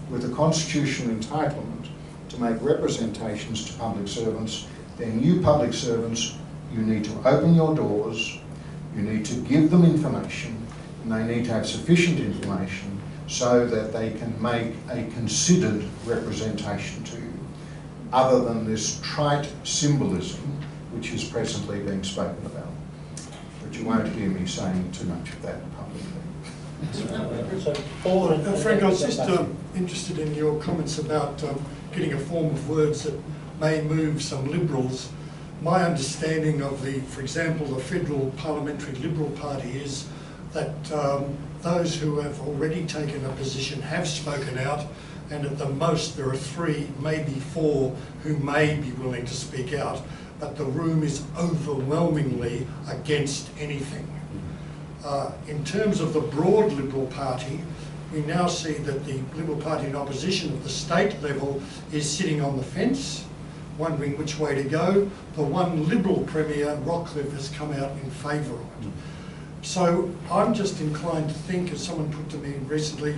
with a constitutional entitlement to make representations to public servants, then you public servants, you need to open your doors, you need to give them information, and they need to have sufficient information so that they can make a considered representation to you, other than this trite symbolism which is presently being spoken about. But you won't hear me saying too much of that publicly. So, Paul and Frank, I was just interested in your comments about getting a form of words that may move some Liberals. My understanding of for example, the Federal Parliamentary Liberal Party is that those who have already taken a position have spoken out, and at the most there are 3, maybe 4 who may be willing to speak out, but the room is overwhelmingly against anything. In terms of the broad Liberal Party, we now see that the Liberal Party in opposition at the state level is sitting on the fence, wondering which way to go. The one Liberal Premier, Rockcliffe, has come out in favour of it. So I'm just inclined to think, as someone put to me recently,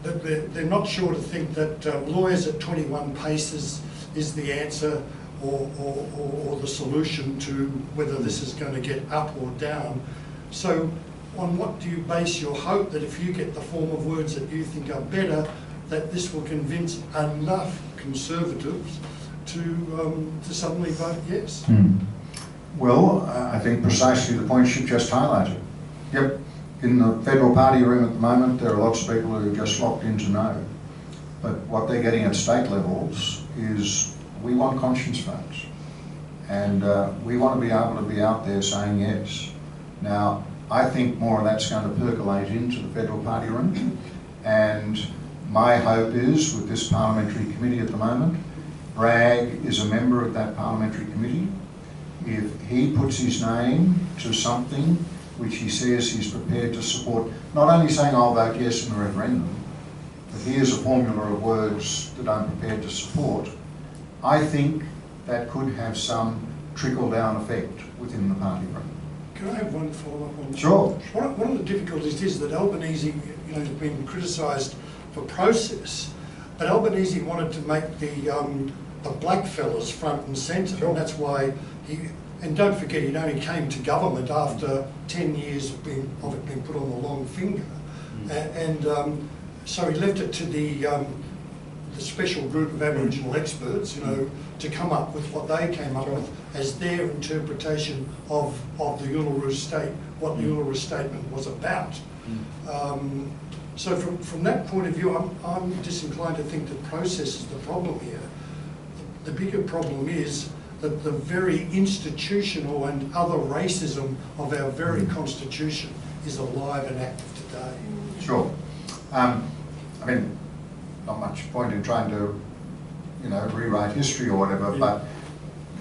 that they're not sure to think that lawyers at 21 paces is the answer or the solution to whether this is going to get up or down. So on what do you base your hope that if you get the form of words that you think are better, that this will convince enough Conservatives to suddenly vote yes? Well, I think precisely the point you've just highlighted. Yep, in the Federal Party room at the moment, there are lots of people who are just locked into no. But what they're getting at state levels is, we want conscience votes. And we want to be able to be out there saying yes. Now, I think more of that's going to percolate into the Federal Party room. And my hope is, with this parliamentary committee at the moment, Bragg is a member of that parliamentary committee. If he puts his name to something which he says he's prepared to support, not only saying I'll vote yes in the referendum, but here's a formula of words that I'm prepared to support, I think that could have some trickle-down effect within the party room. Can I have one follow-up on that? Sure. One of the difficulties is that Albanese, has been criticised for process, but Albanese wanted to make the black fellas front and centre, sure. And that's why and don't forget, he only came to government after 10 years of it being put on the long finger, so he left it to the special group of Aboriginal experts, to come up with what they came up with as their interpretation of the Uluru State, what the Uluru Statement was about. So from that point of view, I'm disinclined to think that process is the problem here. The bigger problem is that the very institutional and other racism of our very constitution is alive and active today. Sure. I mean, not much point in trying to, rewrite history or whatever, but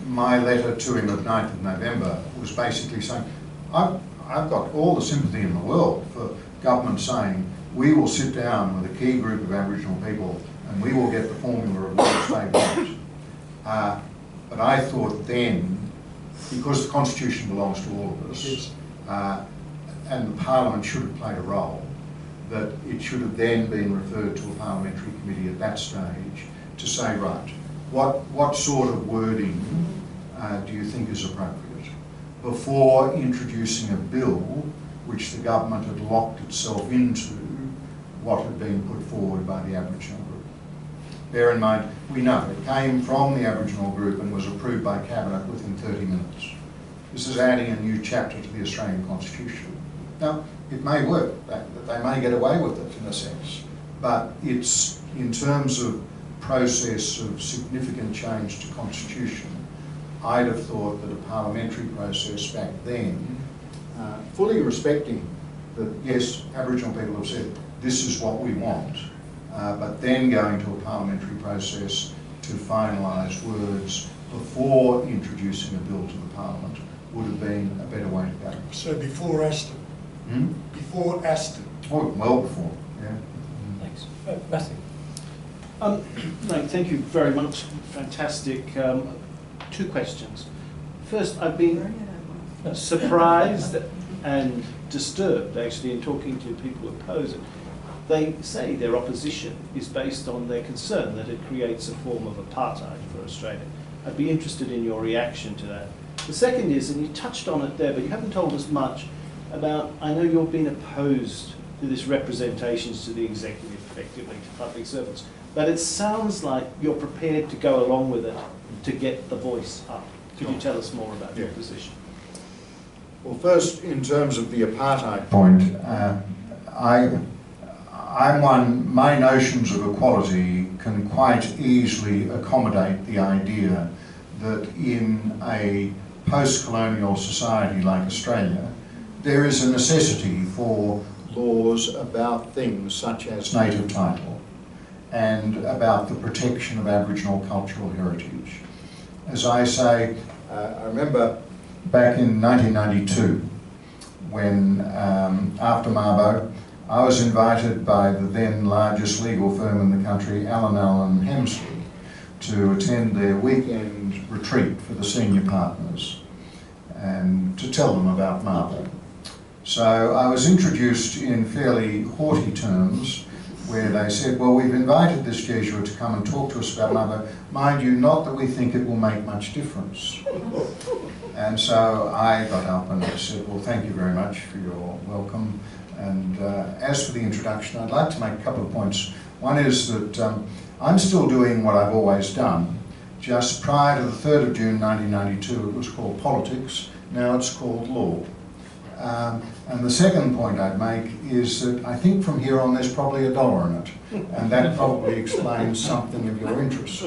my letter to him of 9th of November was basically saying, I've got all the sympathy in the world for government saying, we will sit down with a key group of Aboriginal people and we will get the formula of what they want. But I thought then, because the Constitution belongs to all of us, yes. And the Parliament should have played a role, that it should have then been referred to a parliamentary committee at that stage to say, right, what sort of wording do you think is appropriate before introducing a bill which the government had locked itself into what had been put forward by the Aboriginal group. Bear in mind, we know it came from the Aboriginal group and was approved by Cabinet within 30 minutes. This is adding a new chapter to the Australian Constitution. Now, it may work, that they may get away with it in a sense, but it's, in terms of process of significant change to Constitution, I'd have thought that a parliamentary process back then, fully respecting that, yes, Aboriginal people have said, this is what we want, but then going to a parliamentary process to finalise words before introducing a bill to the Parliament would have been a better way to go. So before Aston? Before Aston? Oh, well before, yeah. Thanks. Matthew. No, thank you very much. Fantastic. 2 questions. First, I've been surprised and disturbed, actually, in talking to people who oppose it. they say their opposition is based on their concern that it creates a form of apartheid for Australia. I'd be interested in your reaction to that. The second is, and you touched on it there, but you haven't told us much about, I know you've been opposed to this representations to the executive, effectively, to public servants, but it sounds like you're prepared to go along with it to get the voice up. Could you tell us more about your position? Well, first, in terms of the apartheid point, my notions of equality can quite easily accommodate the idea that in a post-colonial society like Australia, there is a necessity for laws about things such as native title and about the protection of Aboriginal cultural heritage. As I say, I remember back in 1992 when, after Mabo, I was invited by the then largest legal firm in the country, Allen Hemsley, to attend their weekend retreat for the senior partners and to tell them about Mabo. So I was introduced in fairly haughty terms where they said, well, we've invited this Jesuit to come and talk to us about Mabo. Mind you, not that we think it will make much difference. And so I got up and I said, well, thank you very much for your welcome. And as for the introduction, I'd like to make a couple of points. One is that I'm still doing what I've always done. Just prior to the 3rd of June 1992, it was called politics. Now it's called law. And the second point I'd make is that I think from here on there's probably $1 in it. And that probably explains something of your interest.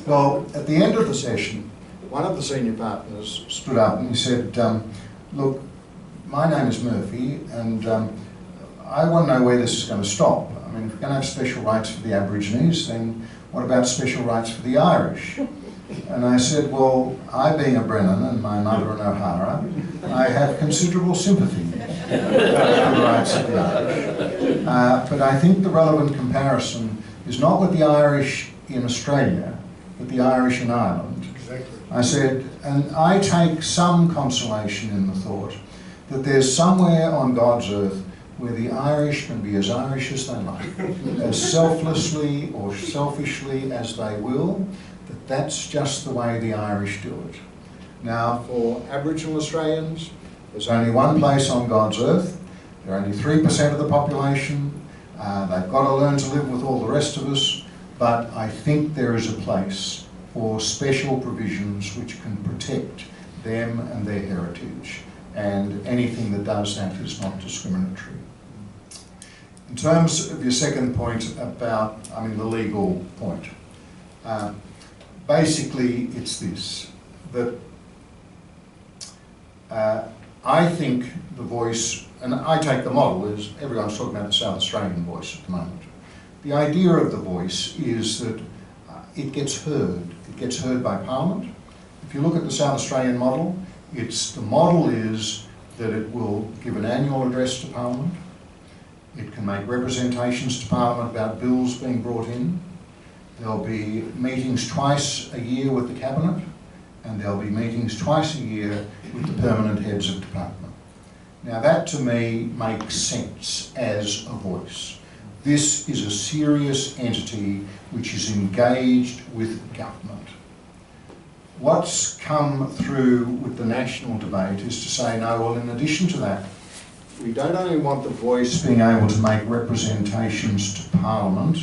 Well, at the end of the session, one of the senior partners stood up and he said, look, my name is Murphy, and I want to know where this is going to stop. I mean, if we're going to have special rights for the Aborigines, then what about special rights for the Irish? And I said, well, I being a Brennan and my mother an O'Hara, I have considerable sympathy for the rights of the Irish. But I think the relevant comparison is not with the Irish in Australia, but the Irish in Ireland. Exactly. I said, and I take some consolation in the thought that there's somewhere on God's earth where the Irish can be as Irish as they like, as selflessly or selfishly as they will, that that's just the way the Irish do it. Now, for Aboriginal Australians, there's only one place on God's earth. They're only 3% of the population. They've got to learn to live with all the rest of us, but I think there is a place for special provisions which can protect them and their heritage. And anything that does that is not discriminatory. In terms of your second point about, the legal point, basically it's this, that I think the voice, and I take the model as everyone's talking about the South Australian voice at the moment. The idea of the voice is that it gets heard. It gets heard by Parliament. If you look at the South Australian model, the model is that it will give an annual address to Parliament. It can make representations to Parliament about bills being brought in. There'll be meetings twice a year with the Cabinet, and there'll be meetings twice a year with the permanent heads of department. Now that to me makes sense as a voice. This is a serious entity which is engaged with government. What's come through with the national debate is to say, no, well, in addition to that, we don't only want the voice being able to make representations to Parliament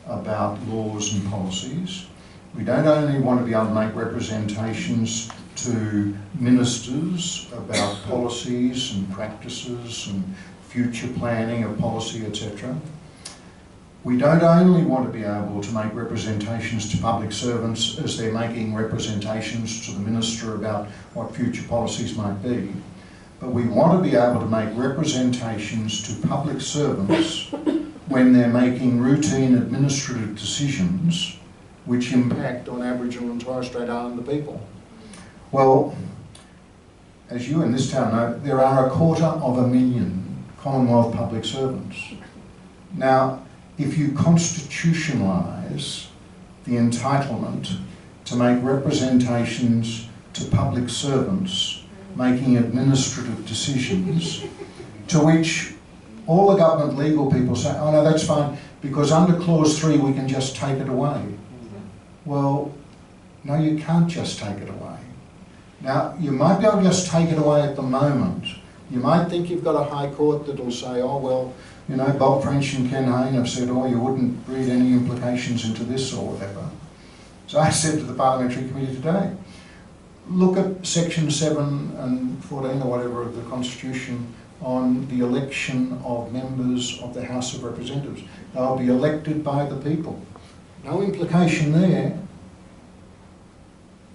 about laws and policies, we don't only want to be able to make representations to ministers about policies and practices and future planning of policy, etc. We don't only want to be able to make representations to public servants as they're making representations to the minister about what future policies might be, but we want to be able to make representations to public servants when they're making routine administrative decisions which impact on Aboriginal and Torres Strait Islander people. Well, as you in this town know, there are 250,000 Commonwealth public servants. Now, if you constitutionalise the entitlement to make representations to public servants making administrative decisions to which all the government legal people say, oh no, that's fine, because under clause 3 we can just take it away. Well, no, you can't just take it away. Now, you might be able to just take it away at the moment. You might think you've got a high court that'll say, oh well, you know, Bob French and Ken Hayne have said, oh, you wouldn't read any implications into this or whatever. So I said to the Parliamentary Committee today, look at section 7 and 14 or whatever of the Constitution on the election of members of the House of Representatives. They'll be elected by the people. No implication there.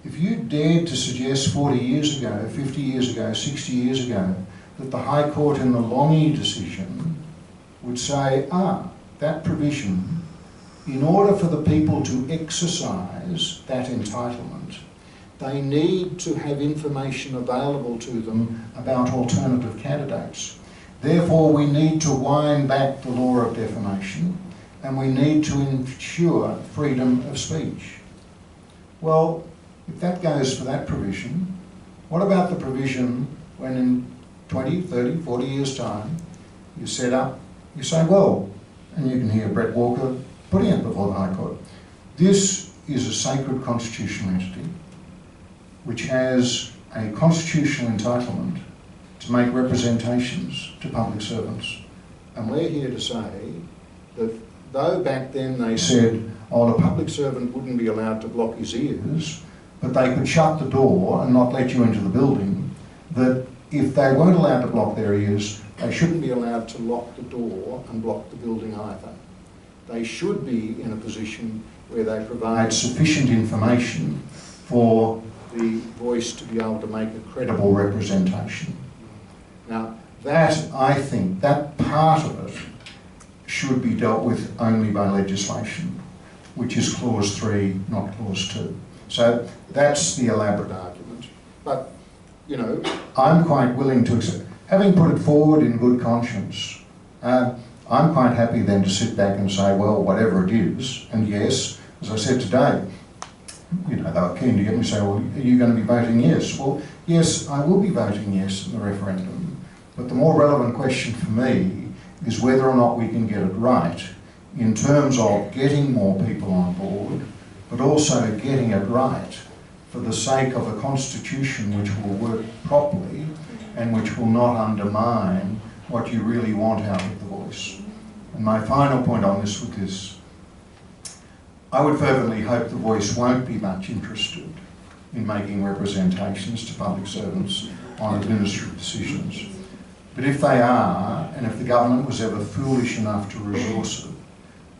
If you dared to suggest 40 years ago, 50 years ago, 60 years ago, that the High Court in the Longy decision would say, that provision, in order for the people to exercise that entitlement, they need to have information available to them about alternative candidates. Therefore, we need to wind back the law of defamation and we need to ensure freedom of speech. Well, if that goes for that provision, what about the provision when in 20, 30, 40 years' time you set up, you say, well, and you can hear Brett Walker putting it before the High Court, this is a sacred constitutional entity which has a constitutional entitlement to make representations to public servants. And we're here to say that though back then they said, oh, a public servant wouldn't be allowed to block his ears, but they could shut the door and not let you into the building, that if they weren't allowed to block their ears, they shouldn't be allowed to lock the door and block the building either. They should be in a position where they provide sufficient information for the voice to be able to make a credible representation. Now, that, I think, that part of it should be dealt with only by legislation, which is clause 3, not clause 2. So that's the elaborate argument. But, you know, I'm quite willing to accept, having put it forward in good conscience, I'm quite happy then to sit back and say, well, whatever it is, and yes, as I said today, you know, they were keen to get me to say, well, are you going to be voting yes? Well, yes, I will be voting yes in the referendum, but the more relevant question for me is whether or not we can get it right in terms of getting more people on board, but also getting it right for the sake of a constitution which will work properly and which will not undermine what you really want out of the voice. And my final point on this with this, I would fervently hope the voice won't be much interested in making representations to public servants on administrative decisions. But if they are, and if the government was ever foolish enough to resource it,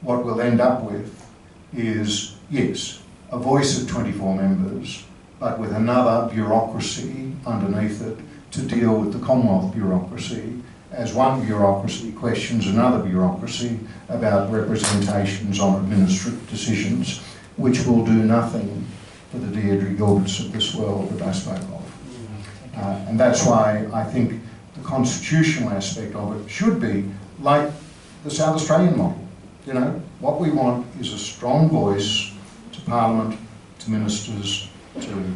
what we'll end up with is, yes, a voice of 24 members, but with another bureaucracy underneath it to deal with the Commonwealth bureaucracy, as one bureaucracy questions another bureaucracy about representations on administrative decisions, which will do nothing for the Deirdre Gilberts of this world that I spoke of. And that's why I think the constitutional aspect of it should be like the South Australian model. You know, what we want is a strong voice to Parliament, to ministers, to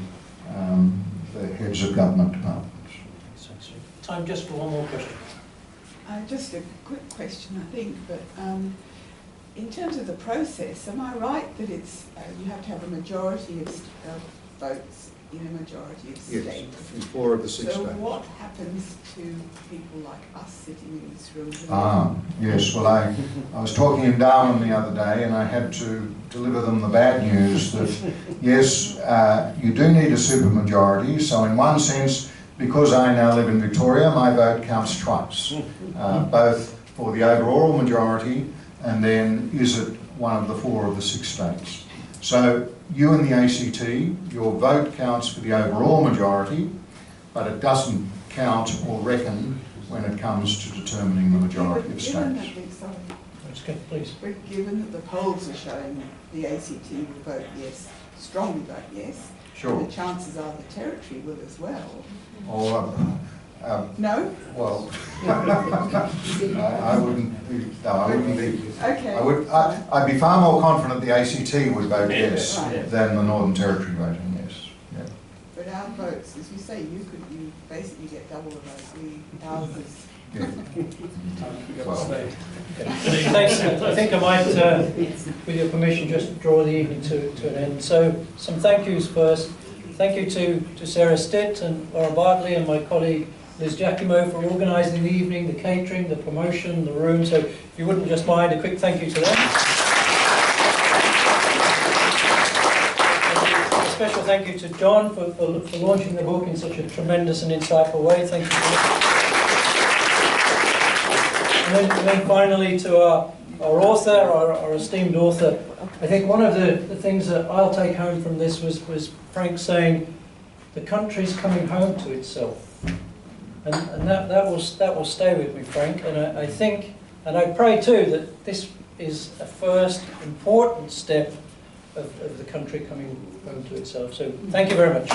the heads of government departments. Time just for one more question. Just a quick question, I think, but in terms of the process, am I right that it's you have to have a majority of votes in a majority of states? Yes, in 4 of the 6 so states. what happens to people like us sitting in this room? Yes, well I was talking in Darwin the other day and I had to deliver them the bad news that yes, you do need a supermajority, so in one sense, because I now live in Victoria, my vote counts twice, both for the overall majority and then is it one of the 4 of the 6 states. So you in the ACT, your vote counts for the overall majority, but it doesn't count or reckon when it comes to determining the majority of states. That's good, please. But given that the polls are showing the ACT will vote yes, strongly vote yes, Sure. the chances are the Territory will as well. Or, No? well, I wouldn't be, no, I wouldn't be. Okay. I'd be far more confident the ACT would vote yes Right. than the Northern Territory voting yes. But our votes, as you say, you basically get double the vote. Ours is Thanks. I think I might, with your permission, just draw the evening to an end. So, some thank yous first. Thank you to Sarah Stitt and Laura Bartley and my colleague Liz Giacomo for organising the evening, the catering, the promotion, the room. So, if you wouldn't just mind, a quick thank you to them. A special thank you to John for launching the book in such a tremendous and insightful way. Thank you for that. And then finally to our author, our esteemed author, I think one of the things that I'll take home from this was Frank saying, the country's coming home to itself. And that will stay with me, Frank. And I think, and I pray too, that this is a first important step of the country coming home to itself. So thank you very much.